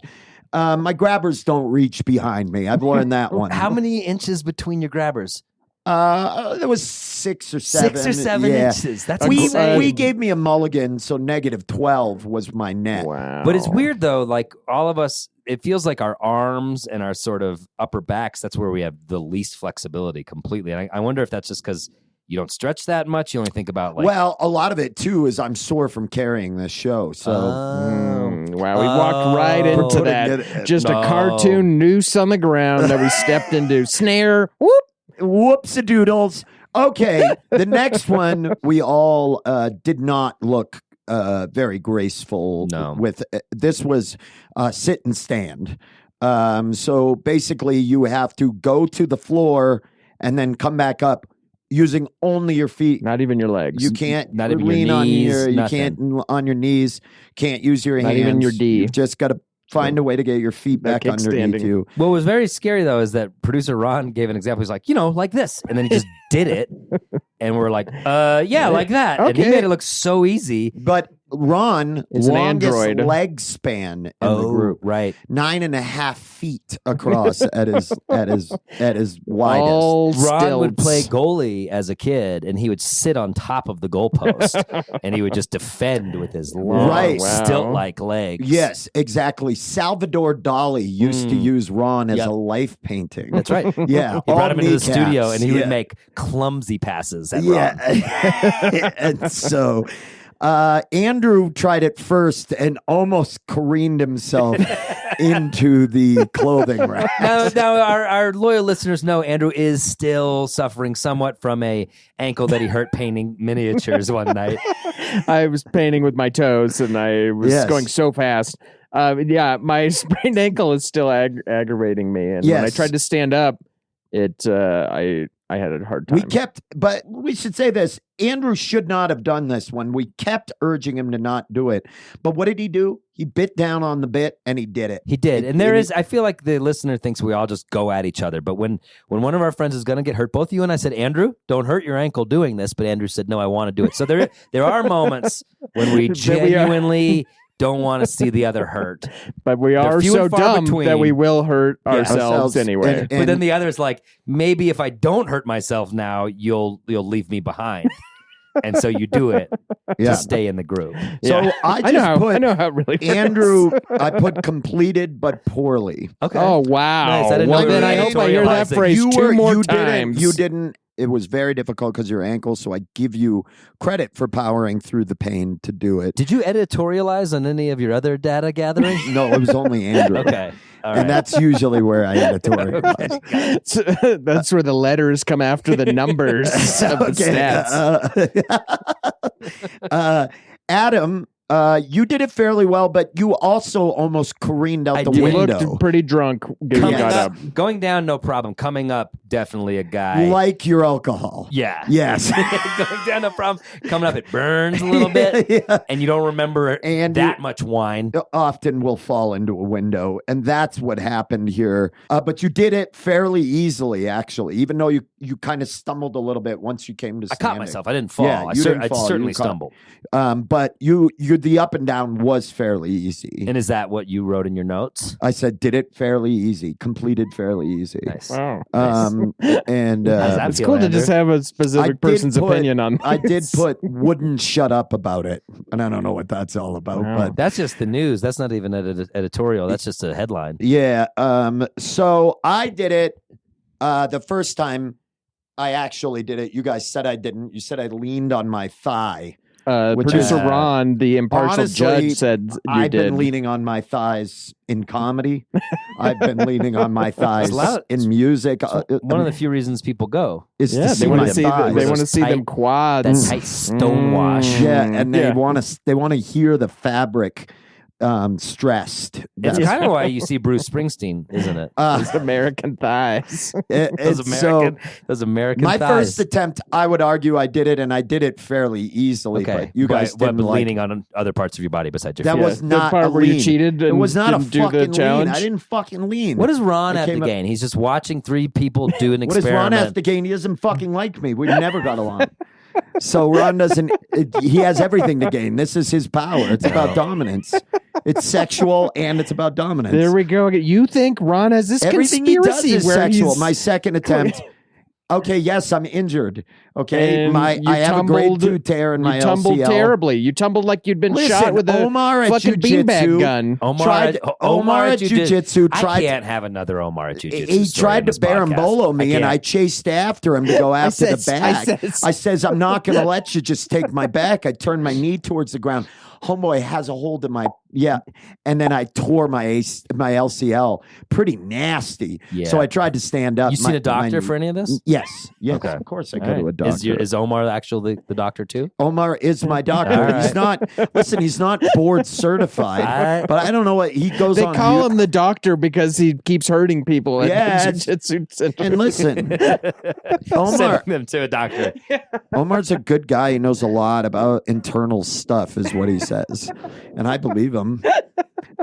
My grabbers don't reach behind me. I've learned that one. How many inches between your grabbers? There was 6 or 7. 6 or 7 Yeah. inches. That's We insane. gave me a mulligan, so -12 was my net. Wow. But it's weird though. Like all of us, it feels like our arms and our sort of upper backs. That's where we have the least flexibility completely. And I wonder if that's just because you don't stretch that much. You only think about like. Well, a lot of it too is I'm sore from carrying this show. So Wow, we walked right into Putting that. it- Just No. a cartoon noose on the ground that we stepped into. Snare. Whoop. whoops-a-doodles. Okay, the next one we all did not look very graceful. No. With this was sit and stand. So basically, you have to go to the floor and then come back up using only your feet. Not even your legs. You can't Not even your lean on knees, your. You nothing. can't on your knees. Can't use your Not hands. even your D. You've just got to find a way to get your feet No back underneath kickstanding. you. What was very scary though is that producer Ron gave an example. He's like, like this, and then he just did it, and we're like, yeah, like that, and he Okay. made it look so easy. But Ron, It's an longest android. leg span in the group, right. 9.5 feet across at his widest. All Ron would stilts. play goalie as a kid, and he would sit on top of the goalpost, and he would just defend with his long, Right. Wow. stilt-like legs. Yes, exactly. Salvador Dali used to use Ron as Yep. a life painting. That's right. Yeah, He all brought him into the kneecaps. studio, and he Yeah. would make clumsy passes at Ron. Yeah. And so Andrew tried it first and almost careened himself into the clothing rack. Now our loyal listeners know Andrew is still suffering somewhat from a ankle that he hurt painting miniatures one night. I was painting with my toes, and I was Yes. going so fast. Yeah, my sprained ankle is still aggravating me, and when I Yes. tried to stand up, I had a hard time. But we should say this. Andrew should not have done this one. We kept urging him to not do it. But what did he do? He bit down on the bit and he did it. He did. And I feel like the listener thinks we all just go at each other. But when one of our friends is going to get hurt, both you and I said, Andrew, don't hurt your ankle doing this. But Andrew said, no, I want to do it. So there are moments when we genuinely don't want to see the other hurt. But we They're are few so and far dumb between. that we will hurt ourselves Ourselves. anyway. But then the other is like, maybe if I don't hurt myself now, you'll leave me behind. And so you do it Yeah. to stay in the group. So Yeah. I know how it really works. Andrew, I put completed but poorly. Okay. Oh wow! Nice. I didn't Well, know then you I were hope I hear that editorializing. phrase two more you times. didn't. It was very difficult because of your ankle, so I give you credit for powering through the pain to do it. Did you editorialize on any of your other data gathering? No, it was only Andrew. Okay. All And right. that's usually where I editorialize. So that's where the letters come after the numbers of the stats. Adam, you did it fairly well, but you also almost careened out I the did. You window. looked pretty drunk when you Coming got up, up. going down, no problem. Coming up, definitely a guy. Like your alcohol. Yeah. Yes. Going down the problem, coming up, it burns a little bit, Yeah. and you don't remember And that much wine. Often will fall into a window, and that's what happened here. But you did it fairly easily, actually, even though you kind of stumbled a little bit once you came to I standing. caught myself. I didn't fall. Yeah, I you didn't fall. certainly You caught- stumbled. But you the up and down was fairly easy. And is that what you wrote in your notes? I said, did it fairly easy, completed fairly easy. Nice. Wow. And How's that It's feel, cool to Andrew? just have a I specific did person's put- opinion on I did this. put wouldn't shut up about it, and I don't know what that's all about. Wow. But That's just the news. That's not even an editorial. That's just a headline. yeah, so I did it the first time I actually did it. You guys said I didn't. You said I leaned on my thigh. Which Producer is- Ron, the impartial Honestly, judge, said you I've did. been leaning on my thighs in comedy. I've been leaning on my thighs loud. in music. One of the few reasons people go. is Yeah, to see they want my to see. thighs. They want to Those see them tight- quads. That tight stonewash. Yeah, and they Yeah. want to hear the fabric stressed. It's That's- kind of why you see Bruce Springsteen, isn't it? Those American thighs. Those American my thighs. first attempt, I would argue I did it, and I did it fairly easily. Okay, But you guys but didn't like leaning on other parts of your body besides your that. feet. Was The not part a where you lean. cheated It and was not a didn't do the fucking lean. challenge? I didn't fucking lean. What does Ron I have to came up- gain? He's just watching three people do an What does experiment. Ron have to gain? He doesn't fucking like me. We never got along. So Ron doesn't. He has everything to gain. This is his power. It's about dominance. It's sexual and it's about dominance. There we go. You think Ron has this Everything he does conspiracy is where sexual. he's My second attempt. Okay, yes, I'm injured. Okay, And I you have a grade tumbled- 2 tear in my you tumbled LCL. terribly. You tumbled like you'd been Listen, shot with a Omar at fucking beanbag jiu-jitsu- gun. Omar at jiu-jitsu I tried. can't have another Omar at jiu-jitsu. He story tried in to this podcast. barambolo me, and I chased after him to go after the back. I says, I'm not going to let you just take my back. I turned my knee towards the ground. Homeboy has a hold of my and then I tore my LCL pretty nasty. Yeah. So I tried to stand up. You seen My- a doctor my- for any of this? Yes, Okay. of course I go All to a right. doctor. Is Omar actually the doctor too? Omar is my doctor. All right. He's not. Listen, he's not board certified. All right. But I don't know what he goes They on. call him the doctor because he keeps hurting people at Yeah, the jiu-jitsu center. And listen, Omar. Sending them to a doctor. Omar's a good guy. He knows a lot about internal stuff, is what he says, and I believe him.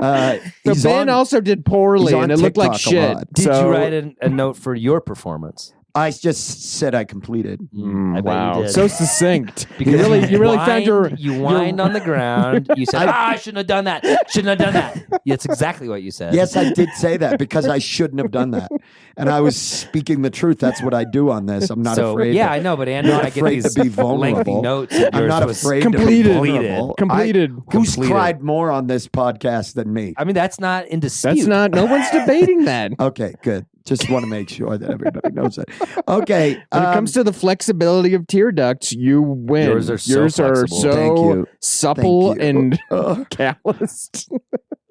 So He's Ben on- also did poorly, he's on and it looked like TikTok a shit. lot. Did So- you write a note for your performance? I just said I completed. I bet Wow, you did. so succinct. Because you really found your you whined on the ground. You said, I shouldn't have done that. Shouldn't have done that. Yeah, it's exactly what you said. Yes, I did say that because I shouldn't have done that, and I was speaking the truth. That's what I do on this. I'm not so, afraid. Yeah, I know, but Andrew, not I get afraid these to be lengthy vulnerable. notes. That I'm yours not was afraid completed. to be vulnerable. Completed. Who's Completed. cried more on this podcast than me? I mean, that's not in dispute. That's not. No one's debating that. Okay, good. Just want to make sure that everybody knows that. Okay. When it comes to the flexibility of tear ducts, you win. Yours are so flexible. Thank you. supple Thank you. and Uh, calloused.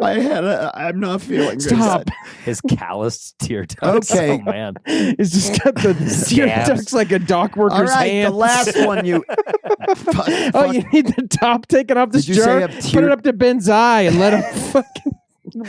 I'm not feeling good. Stop. His calloused tear ducts. Okay. Oh, man. It's just got the tear Scabs. ducts like a dock All worker's right, hands. the last one you. Oh, you need the top taken off this Did you say jar. have Put tear- it up to Ben's eye and let him fucking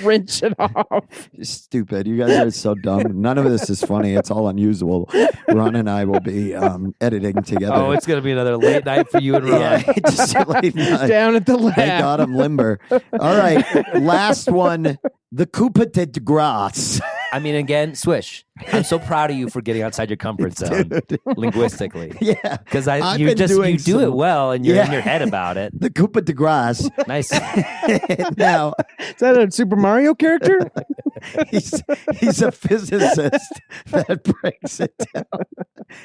wrench it off. Stupid. You guys are so dumb. None of this is funny. It's all unusable. Ron and I will be editing together. Oh, it's going to be another late night for you and Ron. yeah, just late night. Down at the lab. Thank God I'm limber. All right, last one. The Coupe de Grace. I mean, again, Swish, I'm so proud of you for getting outside your comfort zone linguistically. Yeah, Because I've you been just doing you do it some- well and you're Yeah. in your head about it. the Coupe de Grace. Nice. Now Is that a Super Mario character? he's a physicist that breaks it down.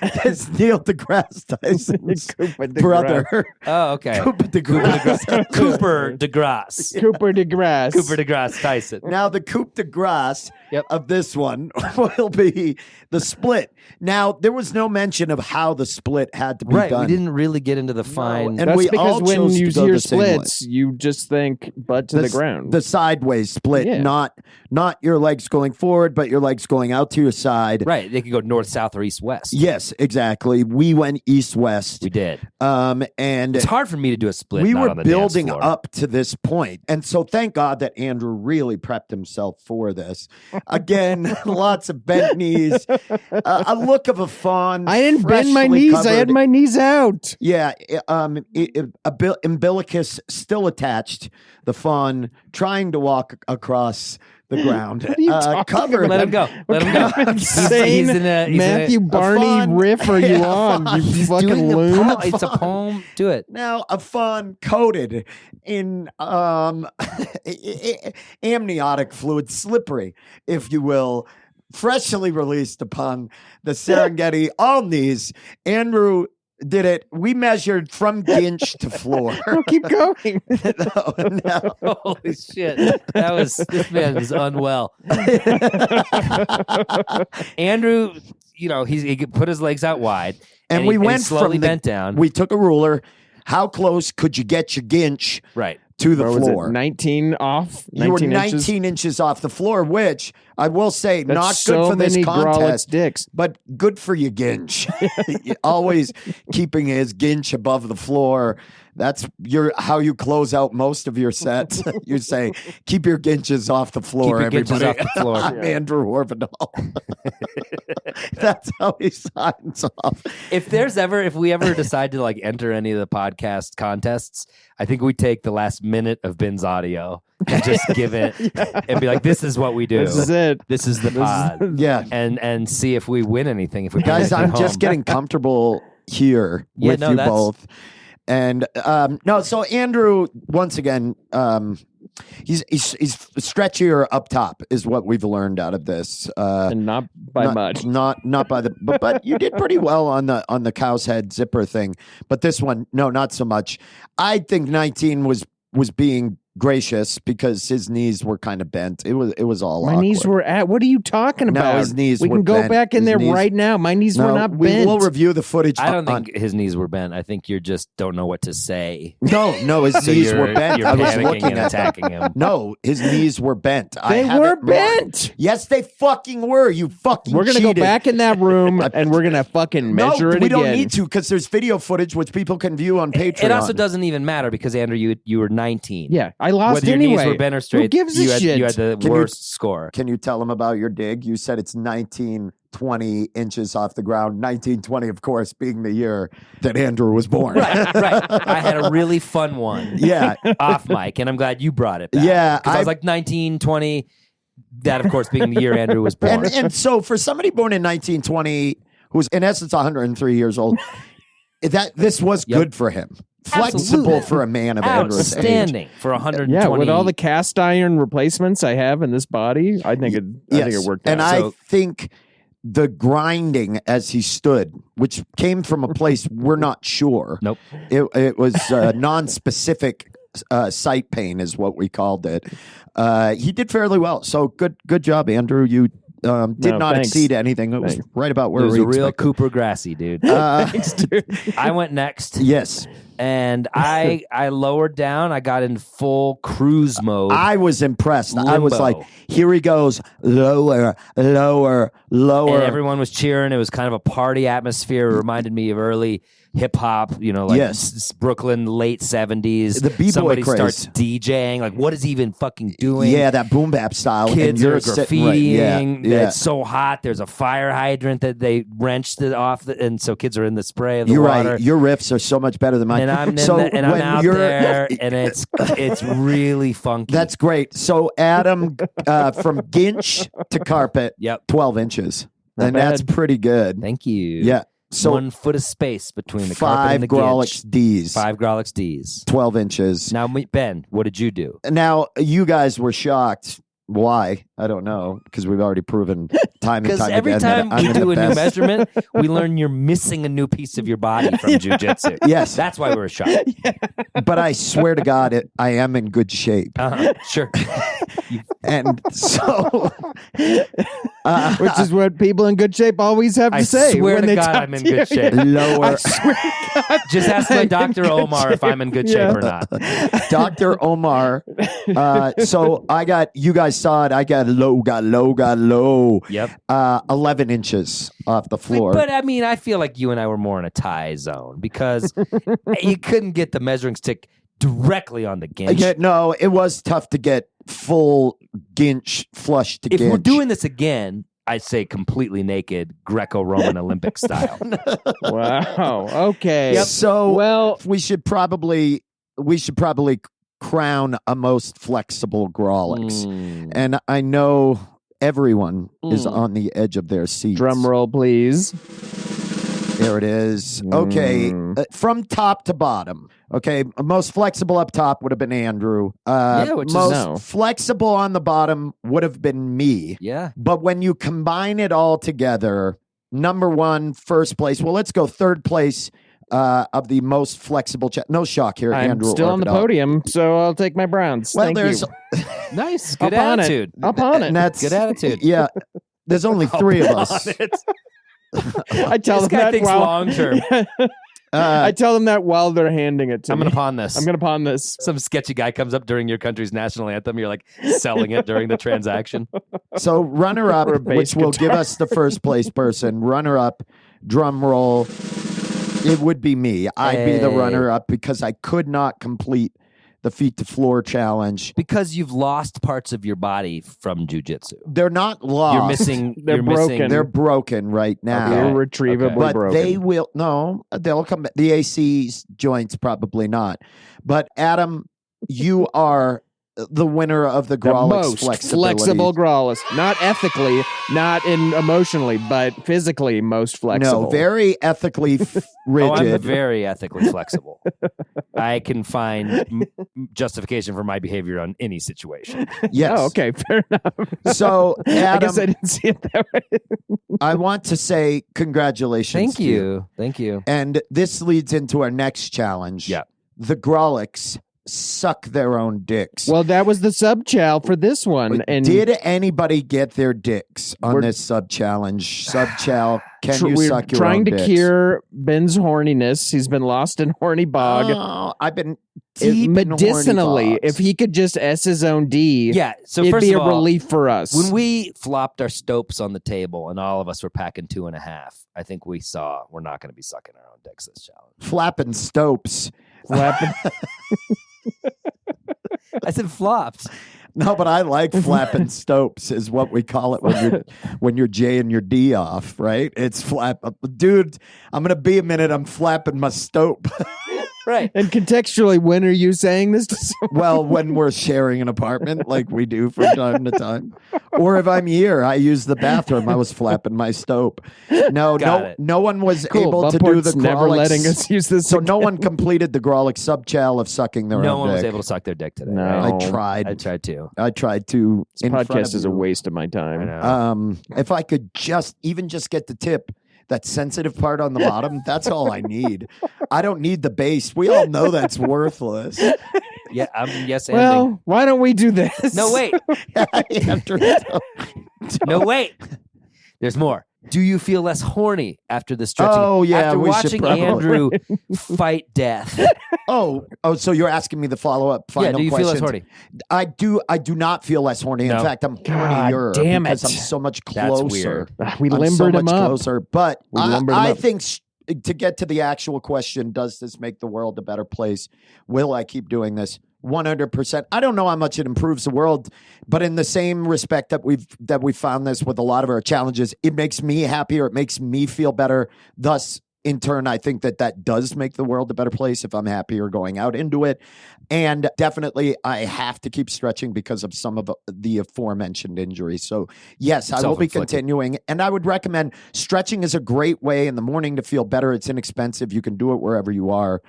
That's Neil deGrasse Tyson's Cooper de brother. Oh, okay. Coupe de Grace. Cooper DeGrasse. Cooper deGrasse. Cooper DeGrasse Tyson. Now the Coupe de Grace Yep. of this one will be the split. Now there was no mention of how the split had to be Right. done. We didn't really get into the fine. and That's we because all when chose you to go hear the same way. splits, you just think butt to the ground. The sideways split, Yeah. not your legs going forward, but your legs going out to your side. Right. They could go north, south, or east, west. Yeah, Yes, exactly. We went east-west. We did. And it's hard for me to do a split. We not were on the building dance floor. up to this point. And so thank God that Andrew really prepped himself for this. Again, lots of bent knees, a look of a fawn. I didn't bend my knees. Covered. I had my knees out. Yeah. Umbilicus still attached, the fawn trying to walk across the ground. What are you talking covered. Let him go. Let him go. Insane Matthew Barney riff are you on? You fucking loon. It's a poem. Do it. Now, a fawn coated in amniotic fluid, slippery, if you will, freshly released upon the Serengeti on these. Andrew did it. We measured from ginch to floor. Keep going. No. Holy shit. This man was unwell. Andrew, he put his legs out wide. And we went slowly bent down. We took a ruler. How close could you get your ginch to the floor? 19 off? 19 you were 19 inches? inches off the floor, which I will say, That's not so good for this many contest, Grawlix dicks. but good for your ginch. Always keeping his ginch above the floor. That's how you close out most of your sets. You say, keep your ginches off the floor, Keep your everybody. ginches off the floor. I'm Andrew Orvidal. That's how he signs off. If we ever decide to enter any of the podcast contests, I think we take the last minute of Ben's audio and just give it and be like, this is what we do. This is it. This is the pod. Yeah. And see if we win anything. If we Guys, I'm just getting comfortable here with you both. And so Andrew, once again, he's stretchier up top is what we've learned out of this. And not by much. Not by the but you did pretty well on the cow's head zipper thing. But this one, no, not so much. I think 19 was being gracious because his knees were kind of bent. It was all my awkward. knees were at. What are you talking about? No, his knees we were can go bent. back in His there knees- right now. My knees were not we bent. will review the footage. I don't think his knees were bent. I think you just don't know what to say. No, his So knees you're- were bent. You're I was panicking looking and at attacking him. No, his knees were bent. They were bent. Yes, they fucking were. You fucking We're gonna cheated. go back in that room and we're gonna fucking measure it we again. don't need to because there's video footage which people can view on Patreon. It also doesn't even matter because Andrew, you were 19. Yeah, I lost Whether your anyway. knees were bent or straight, Who gives a shit? you had the worst score. Can you tell them about your dig? You said it's 1920 inches off the ground. 1920, of course, being the year that Andrew was born. Right. I had a really fun one. Yeah. Off mic, and I'm glad you brought it back. Yeah, Because I was like 1920. That, of course, being the year Andrew was born. And so for somebody born in 1920, who's in essence 103 years old, this was good for him. Flexible Absolutely. for a man of Andrew's age. Outstanding for 120. Yeah, with all the cast iron replacements I have in this body, I think it worked out. And I think the grinding as he stood, which came from a place we're not sure. Nope. It was non-specific sight pain is what we called it. He did fairly well. So good job, Andrew. You did not thanks. exceed anything. It was right about where It was we a real expected. Cooper Grassy, dude. Thanks, dude. I went next. Yes. And I lowered down. I got in full cruise mode. I was impressed. I was Limbo. like, here he goes, lower, lower, lower. And everyone was cheering. It was kind of a party atmosphere. It reminded me of early hip hop, Brooklyn, late 70s. The B-boy Somebody craze. starts DJing. Like, what is he even fucking doing? Yeah, that boom bap style. Kids and you're are sitting right- graffitiing. Yeah. It's so hot. There's a fire hydrant that they wrenched it off, and so kids are in the spray of the You're water. right. Your riffs are so much better than mine. And I'm when out you're- there, and it's really funky. That's great. So Adam, from Ginch to carpet, 12 inches. Not and that's bad. pretty good. Thank you. Yeah. So 1 foot of space between the carpet 5 and the Grawlix Ginch. D's. 5 Grawlix D's. 12 inches. Now, Ben, what did you do? Now, you guys were shocked. Why? I don't know. Because we've already proven time and Because time every again time that I'm we the do a new best. measurement, we learn you're missing a new piece of your body from jujitsu. Yes. That's why we're shocked. But I swear to God, I am in good shape. Sure. And so, which is what people in good shape always have to I say. swear when to they God, talk I'm in to you. good shape. lower. I swear to God, Just ask my I'm in Dr. good Omar if I'm in good Yeah. shape or not. Dr. Omar. So you guys saw it. I got low. Yep. 11 inches off the floor. But I mean, I feel like you and I were more in a tie zone because you couldn't get the measuring stick directly on the ginch. Yeah, no, it was tough to get full ginch flush to If ginch. we're doing this again, I'd say completely naked, Greco-Roman Olympic style. Wow. Okay. So Well, we should probably crown a most flexible Grawlix. And I know everyone is on the edge of their seats. drum roll, please. There it is. Okay, from top to bottom. Okay, most flexible up top would have been Andrew. Which is most no. flexible on the bottom would have been me. Yeah. But when you combine it all together, number one, first place. Well, let's go third place of the most flexible. No shock here. I'm Andrew will still work on the it out. podium, so I'll take my Browns. Well, Thank there's you. Nice. Good Up on attitude. it. Up on it. and that's Good attitude. Yeah, there's only three of us. I tell This them guy that thinks while long term. I tell them that while they're handing it to I'm me. going to pawn this. I'm going to pawn this. Some sketchy guy comes up during your country's national anthem. You're like selling it during the transaction. So runner up, Or a bass which will guitar. give us the first place person. Runner up, drum roll. It would be me. I'd be the Hey. runner up because I could not complete the feet to floor challenge. Because you've lost parts of your body from jujitsu. They're not lost. You're missing. They're you're broken. Missing, They're broken right now. Okay. Irretrievably But broken. they will they'll come back. The AC joints probably not. But Adam, you are the winner of the the Grawlix most flexibility. flexible Grawlix. Not ethically, not in emotionally, but physically most flexible. No, very ethically rigid. Oh, I'm very ethically flexible. I can find justification for my behavior on any situation. Yes. Oh, okay, fair enough. So, I Adam, guess I didn't see it that way. I want to say congratulations. Thank to you. Thank you. And this leads into our next challenge. Yeah. The Grawlix suck their own dicks. Well, that was the sub chow for this one. And did anybody get their dicks on We're- this sub challenge? Sub chow, can you we're suck your trying own to dicks? cure Ben's horniness. He's been lost in horny bog. Oh, I've been deep in horny Medicinally, bogs. if he could just S his own D, Yeah. So it'd first be of a all, relief for us. when we flopped our stopes on the table and all of us were packing 2.5, I think we saw we're not going to be sucking our own dicks this challenge. flapping stopes. Flapping- I said flopped. No, but I like flapping stopes is what we call it when you're J and your D off, right? It's flap. Dude, I'm gonna be a minute. I'm flapping my stope. Right. And contextually, when are you saying this to someone? Well, when we're sharing an apartment, like we do from time to time, or if I'm here, I use the bathroom. I was flapping my stope. No one was Cool. able to do the Buttport's never Grawlix. letting us use this. So no again. one completed the Grawlix sub-chow of sucking their No own one was dick. able to suck their dick today. No. right? I tried. I tried to. I tried to. This in front podcast of is a you. waste of my I time. know. If I could just get the tip, that sensitive part on the bottom, that's all I need. I don't need the base. We all know that's worthless. Yeah, I'm yes and. Well, why don't we do this? No, wait. After No, wait. There's more. Do you feel less horny after the stretching? Oh, yeah, After we should watching probably- Andrew fight death. oh, so you're asking me the follow-up final Yeah, do you feel less questions. horny? I do not feel less horny. In No. fact, I'm God hornier damn because it. I'm so much That's closer. weird. We I'm limbered so him much up. closer. But We limbered him I up. think to get to the actual question, does this make the world a better place? Will I keep doing this? 100%. I don't know how much it improves the world, but in the same respect that we've found this with a lot of our challenges, it makes me happier. It makes me feel better. Thus, in turn, I think that does make the world a better place if I'm happier going out into it. And definitely, I have to keep stretching because of some of the aforementioned injuries. So, yes, I will be Self-inflicted. continuing. And I would recommend stretching is a great way in the morning to feel better. It's inexpensive. You can do it wherever you are.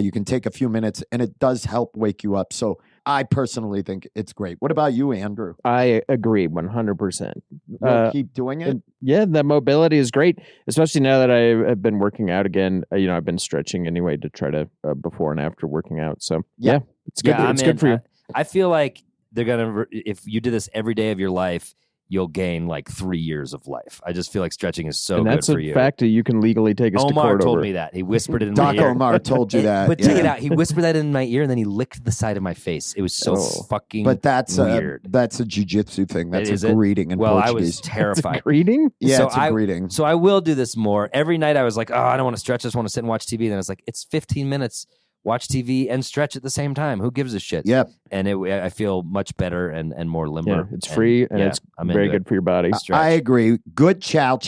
You can take a few minutes, and it does help wake you up. So, I personally think it's great. What about you, Andrew? I agree 100%. You'll keep doing it? Yeah, the mobility is great, especially now that I have been working out again. I've been stretching anyway to try to before and after working out. So yeah, it's good. Yeah, It's I'm good for in. you. I feel like if you did this every day of your life, you'll gain like 3 years of life. I just feel like stretching is so good for you. That's a fact that you can legally take us to court Omar told over. me that. He whispered it in my Doc ear. Omar told you that. But check it out. He whispered that in my ear, and then he licked the side of my face. It was so fucking But that's weird. That's a jiu-jitsu thing. That's Is a it? greeting in Well, I Portuguese. was terrified. Greeting? Yeah, So it's a greeting. So I will do this more. Every night I was like, oh, I don't want to stretch. I just want to sit and watch TV. Then I was like, it's 15 minutes. Watch TV and stretch at the same time. Who gives a shit? Yep. And I feel much better and more limber. Yeah, it's free and it's I'm very into good for your body. I agree. Good chow,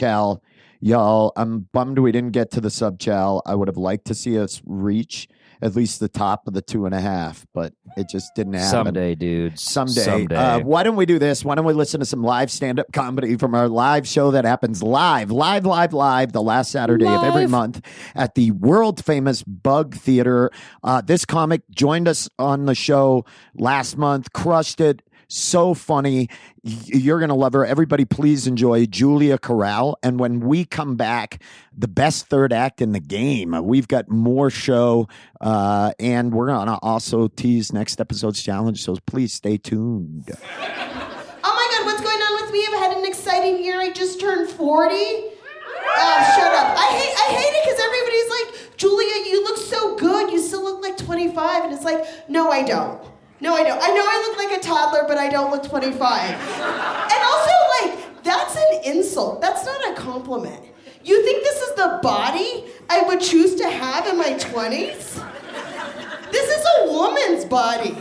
y'all. I'm bummed we didn't get to the sub chow. I would have liked to see us reach at least the top of the 2.5, but it just didn't happen. Someday, dude. Someday. Why don't we do this? Why don't we listen to some live stand-up comedy from our live show that happens live, the last Saturday of every month at the world-famous Bug Theater. This comic joined us on the show last month, crushed it. So funny. You're going to love her. Everybody, please enjoy Julia Corral. And when we come back, the best third act in the game. We've got more show, and we're going to also tease next episode's challenge. So please stay tuned. Oh my God, what's going on with me? I've had an exciting year. I just turned 40. Oh, shut up. I hate it because everybody's like, Julia, you look so good. You still look like 25. And it's like, no, I don't. No, I don't. I know I look like a toddler, but I don't look 25. And also, like, that's an insult. That's not a compliment. You think this is the body I would choose to have in my 20s? This is a woman's body.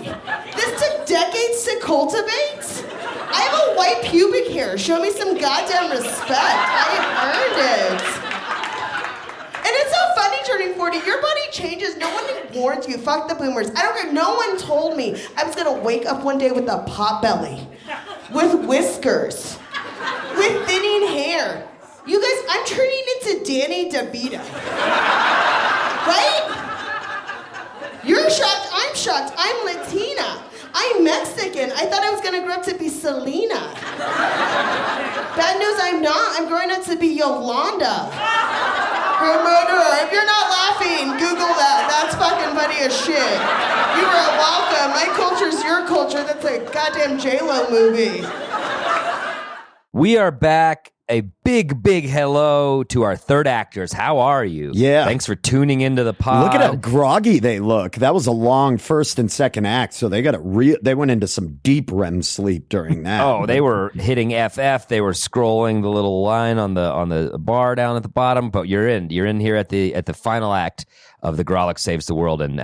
This took decades to cultivate. I have a white pubic hair. Show me some goddamn respect. I earned it. And it's so funny turning 40. Your body changes. No one warns you. Fuck the boomers. I don't care. No one told me I was going to wake up one day with a pot belly, with whiskers, with thinning hair. You guys, I'm turning into Danny DeVito. Right? You're shocked. I'm shocked. I'm Latina. I'm Mexican. I thought I was going to grow up to be Selena. Bad news, I'm not. I'm growing up to be Yolanda. Her murderer. If you're not laughing, Google that. That's fucking funny as shit. You are welcome. My culture's your culture. That's a goddamn J-Lo movie. We are back. A big, big hello to our third actors. How are you? Yeah. Thanks for tuning into the pod. Look at how groggy they look. That was a long first and second act, so they got they went into some deep REM sleep during that. Oh, they were hitting FF. They were scrolling the little line on the bar down at the bottom. But you're in here at the final act of the Grawlix Saves the World, and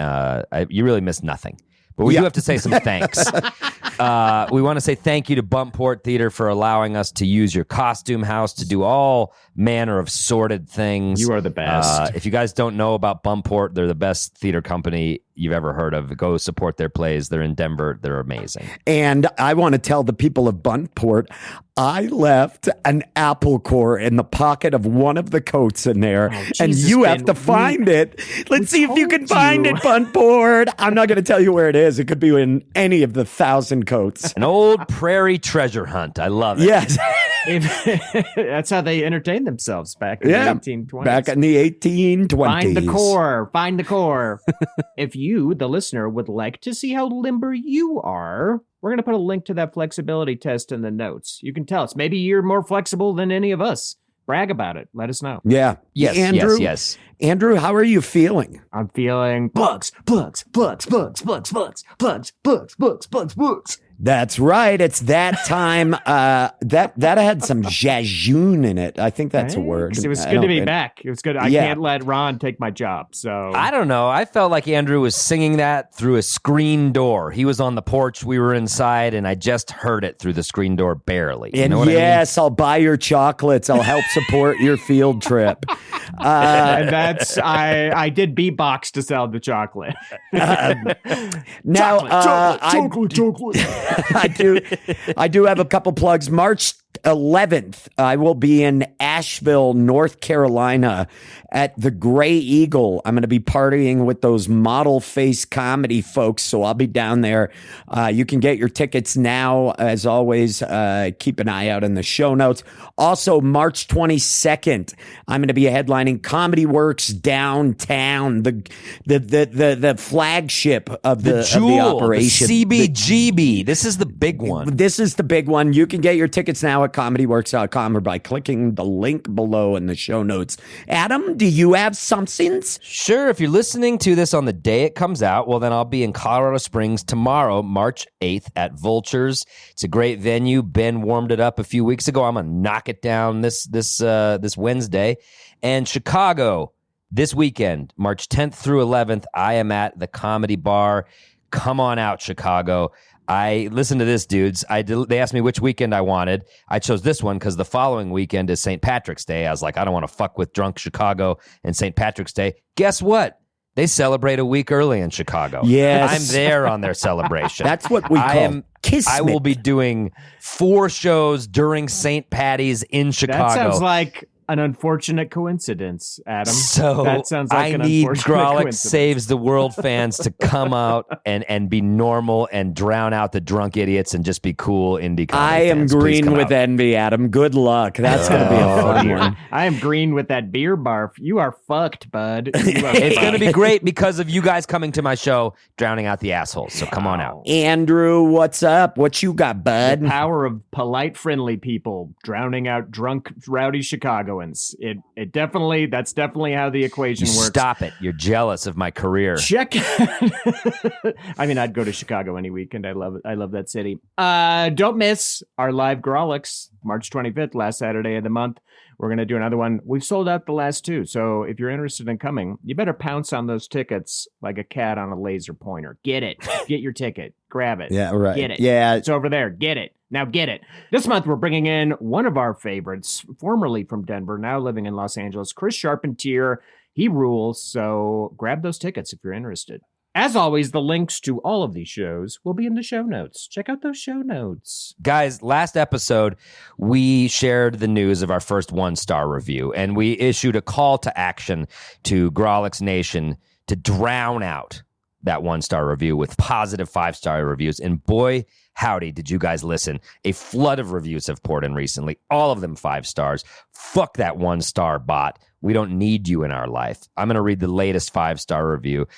you really missed nothing. But we do have to say some thanks. We want to say thank you to Buntport Theater for allowing us to use your costume house to do all manner of sordid things. You are the best. If you guys don't know about Buntport, they're the best theater company you've ever heard of. Go support their plays. They're in Denver. They're amazing. And I want to tell the people of Buntport, I left an apple core in the pocket of one of the coats in there, and you have to find it. Let's see if you can find it, Buntport. I'm not going to tell you where it is. It could be in any of the 1,000 coats. An old prairie treasure hunt. I love it. Yes. That's how they entertained themselves back in the 1820s. Back in the 1820s. Find the core. If you, the listener, would like to see how limber you are, we're going to put a link to that flexibility test in the notes. You can tell us. Maybe you're more flexible than any of us. Brag about it. Let us know. Yeah. Yes, Andrew, yes. Andrew, how are you feeling? I'm feeling bugs. That's right. It's that time. That had some jejune in it. I think that's a word. It was good to be back. It was good. I can't let Ron take my job. So I don't know. I felt like Andrew was singing that through a screen door. He was on the porch. We were inside, and I just heard it through the screen door barely. And yes, I'll buy your chocolates. I'll help support your field trip. And that's I did beatbox to sell the chocolate. Now, chocolate. I do have a couple plugs. March 11th, I will be in Asheville, North Carolina at the Gray Eagle. I'm going to be partying with those model face comedy folks, so I'll be down there. You can get your tickets now. As always, keep an eye out in the show notes. Also, March 22nd, I'm going to be headlining Comedy Works downtown, the flagship of the operation. The CBGB. This is the big one. This is the big one. You can get your tickets now at comedyworks.com or by clicking the link below in the show notes. Adam, do you have something? Sure. If you're listening to this on the day it comes out, well, then I'll be in Colorado Springs tomorrow, March 8th at Vultures. It's a great venue. Ben warmed it up a few weeks ago. I'm going to knock it down this Wednesday. And Chicago this weekend, March 10th through 11th, I am at the Comedy Bar. Come on out, Chicago. Listen to this, dudes. They asked me which weekend I wanted. I chose this one because the following weekend is St. Patrick's Day. I was like, I don't want to fuck with drunk Chicago and St. Patrick's Day. Guess what? They celebrate a week early in Chicago. Yes. I'm there on their celebration. That's what we call Kismet. I will be doing 4 shows during St. Patty's in Chicago. That sounds like an unfortunate coincidence, Adam. So that sounds like I an need unfortunate Grawlix coincidence. Saves the World fans to come out and be normal and drown out the drunk idiots and just be cool indie comedy I am fans. green with envy, Adam. Good luck. That's going to be a fun one. I am green with that beer barf. You are fucked, bud. It's going to be great because of you guys coming to my show, drowning out the assholes. So come on out. Andrew, what's up? What you got, bud? The power of polite, friendly people drowning out drunk, rowdy Chicagoans. That's definitely how the equation works. Stop it. You're jealous of my career. Check. I mean, I'd go to Chicago any weekend. I love it. I love that city. Don't miss our live Grawlix, March 25th, last Saturday of the month. We're going to do another one. We've sold out the last 2. So if you're interested in coming, you better pounce on those tickets like a cat on a laser pointer. Get it. Get your ticket. Grab it. Yeah, right. Get it. Yeah. It's over there. Get it. Now get it. This month, we're bringing in one of our favorites, formerly from Denver, now living in Los Angeles, Chris Charpentier. He rules. So grab those tickets if you're interested. As always, the links to all of these shows will be in the show notes. Check out those show notes. Guys, last episode, we shared the news of our first 1-star review, and we issued a call to action to Grawlix Nation to drown out that 1-star review with positive 5-star reviews. And boy, howdy, did you guys listen. A flood of reviews have poured in recently, all of them 5 stars. Fuck that 1-star bot. We don't need you in our life. I'm going to read the latest 5-star review.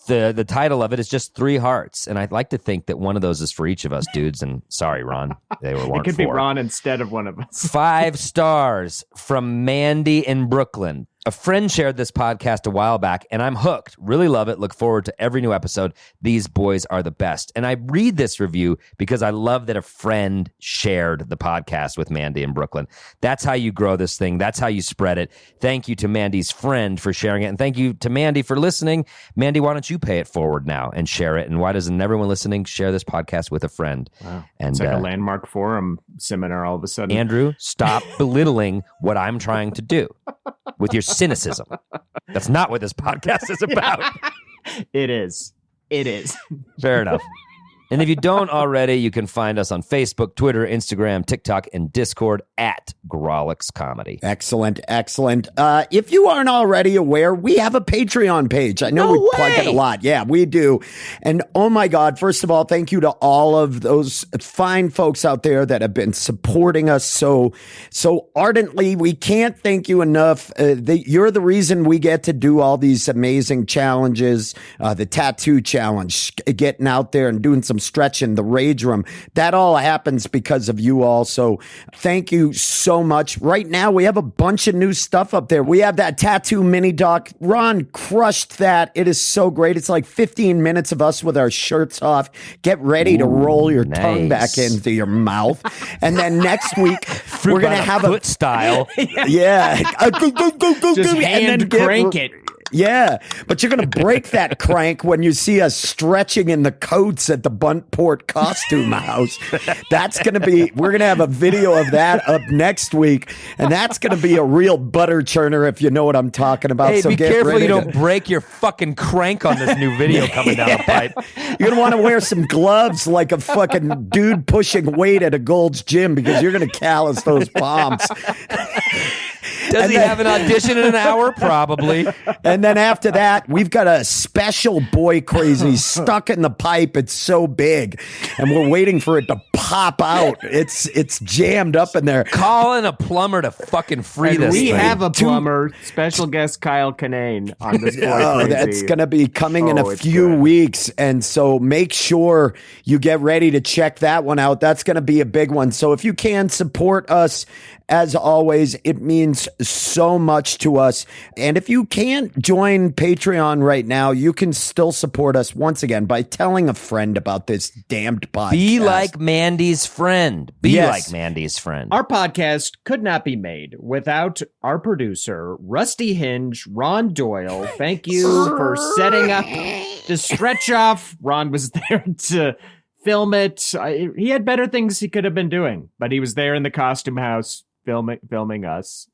The title of it is just 3 hearts, and I'd like to think that one of those is for each of us, dudes. And sorry, Ron, it could be Ron instead of one of us. 5 stars from Mandy in Brooklyn. A friend shared this podcast a while back, and I'm hooked. Really love it. Look forward to every new episode. These boys are the best. And I read this review because I love that a friend shared the podcast with Mandy in Brooklyn. That's how you grow this thing. That's how you spread it. Thank you to Mandy's friend for sharing it. And thank you to Mandy for listening. Mandy, why don't you pay it forward now and share it? And why doesn't everyone listening share this podcast with a friend? Wow. And, it's like a landmark forum seminar all of a sudden. Andrew, stop belittling what I'm trying to do with your cynicism. That's not what this podcast is about. It is. Fair enough. And if you don't already, you can find us on Facebook, Twitter, Instagram, TikTok, and Discord at Grawlix Comedy. Excellent. If you aren't already aware, we have a Patreon page. I know we plug it a lot. Yeah, we do. And oh my God, first of all, thank you to all of those fine folks out there that have been supporting us so ardently. We can't thank you enough. You're the reason we get to do all these amazing challenges, the tattoo challenge, getting out there and doing some stretching, the rage room. That all happens because of you all. So thank you so much. Right now, we have a bunch of new stuff up there. We have that tattoo mini doc. Ron crushed that. It is so great. It's like 15 minutes of us with our shirts off. Get ready to roll your tongue back into your mouth. And then next week, we're going to have foot style. Yeah. Just hand crank it. Yeah, but you're going to break that crank when you see us stretching in the coats at the Buntport Costume House. That's going to be, we're going to have a video of that up next week, and that's going to be a real butter churner if you know what I'm talking about. Hey, so be get careful ready you don't break your fucking crank on this new video coming down the pipe. You're going to want to wear some gloves like a fucking dude pushing weight at a Gold's Gym because you're going to callus those palms. Does he have an audition in an hour? Probably. And then after that, we've got a special boy crazy stuck in the pipe. It's so big, and we're waiting for it to pop out. It's jammed up in there. Call in a plumber to fucking free And this we thing. have a plumber, special guest Kyle Kinane on this boy crazy. That's going to be coming in a it's few good. weeks. And so make sure you get ready to check that one out. That's going to be a big one. So if you can support us, as always, it means so much to us. And if you can't join Patreon right now, you can still support us once again by telling a friend about this damned podcast. Be like Mandy's friend. Be Yes. like Mandy's friend. Our podcast could not be made without our producer, Rusty Hinge, Ron Doyle. Thank you for setting up to stretch off. Ron was there to film it. He had better things he could have been doing, but he was there in the costume house filming us,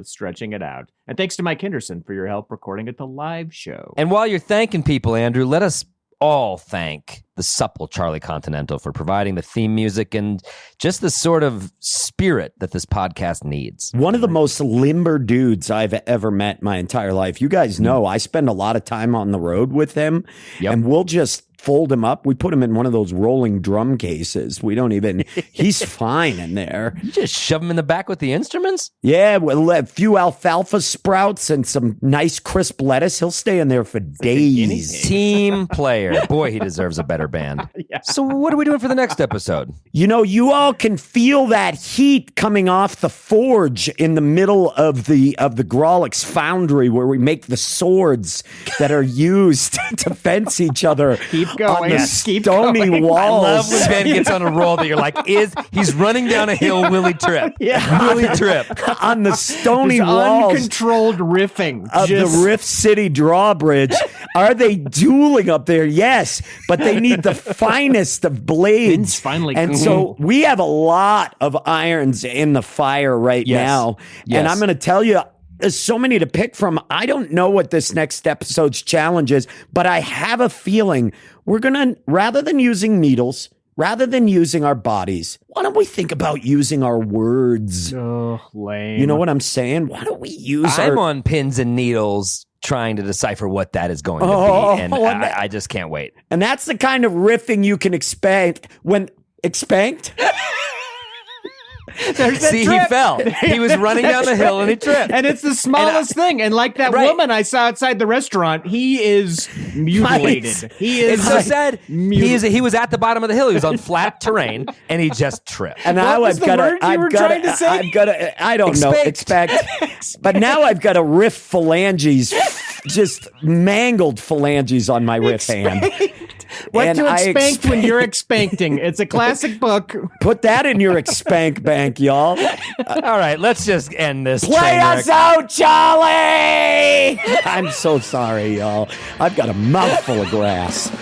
stretching it out. And thanks to Mike Henderson for your help recording at the live show. And while you're thanking people, Andrew, let us all thank the supple Charlie Continental for providing the theme music and just the sort of spirit that this podcast needs. One of the most limber dudes I've ever met my entire life. You guys know I spend a lot of time on the road with him, and we'll just fold him up. We put him in one of those rolling drum cases. We don't even, he's fine in there. You just shove him in the back with the instruments? Yeah, well, a few alfalfa sprouts and some nice crisp lettuce. He'll stay in there for days. Team player. Boy, he deserves a better band. Yeah. So what are we doing for the next episode? You know, you all can feel that heat coming off the forge in the middle of the Grawlix foundry where we make the swords that are used to fence each other. Keep going. On the Keep stony going. walls. I love when Ben gets on a roll that you're like, he's running down a hill, will he trip? Yeah. Will he trip? on the stony This walls uncontrolled riffing of the Rift City drawbridge. Are they dueling up there? Yes, but they need the finest of blades. Ben's finally and cool. so we have a lot of irons in the fire right now. Yes. And I'm going to tell you, there's so many to pick from. I don't know what this next episode's challenge is, but I have a feeling we're going to, rather than using needles, rather than using our bodies, why don't we think about using our words? Oh, lame. You know what I'm saying? Why don't we use I'm our... on pins and needles trying to decipher what that is going to be, and I just can't wait. And that's the kind of riffing you can expect when... Expanked? See, he fell. He was running down the hill and he tripped. And it's the smallest thing. And like that woman I saw outside the restaurant, he is mutilated. He is It's so sad. He was at the bottom of the hill. He was on flat terrain and he just tripped. And now was I've the got word you were trying to say? I've got to, I don't know, expect. But now I've got a riff phalanges, just mangled phalanges on my riff hand. What And to I expank when you're expankting. It's a classic book. Put that in your expank bank, y'all. All right, let's just end this. Play train wreck. us out, Charlie! I'm so sorry, y'all. I've got a mouthful of grass.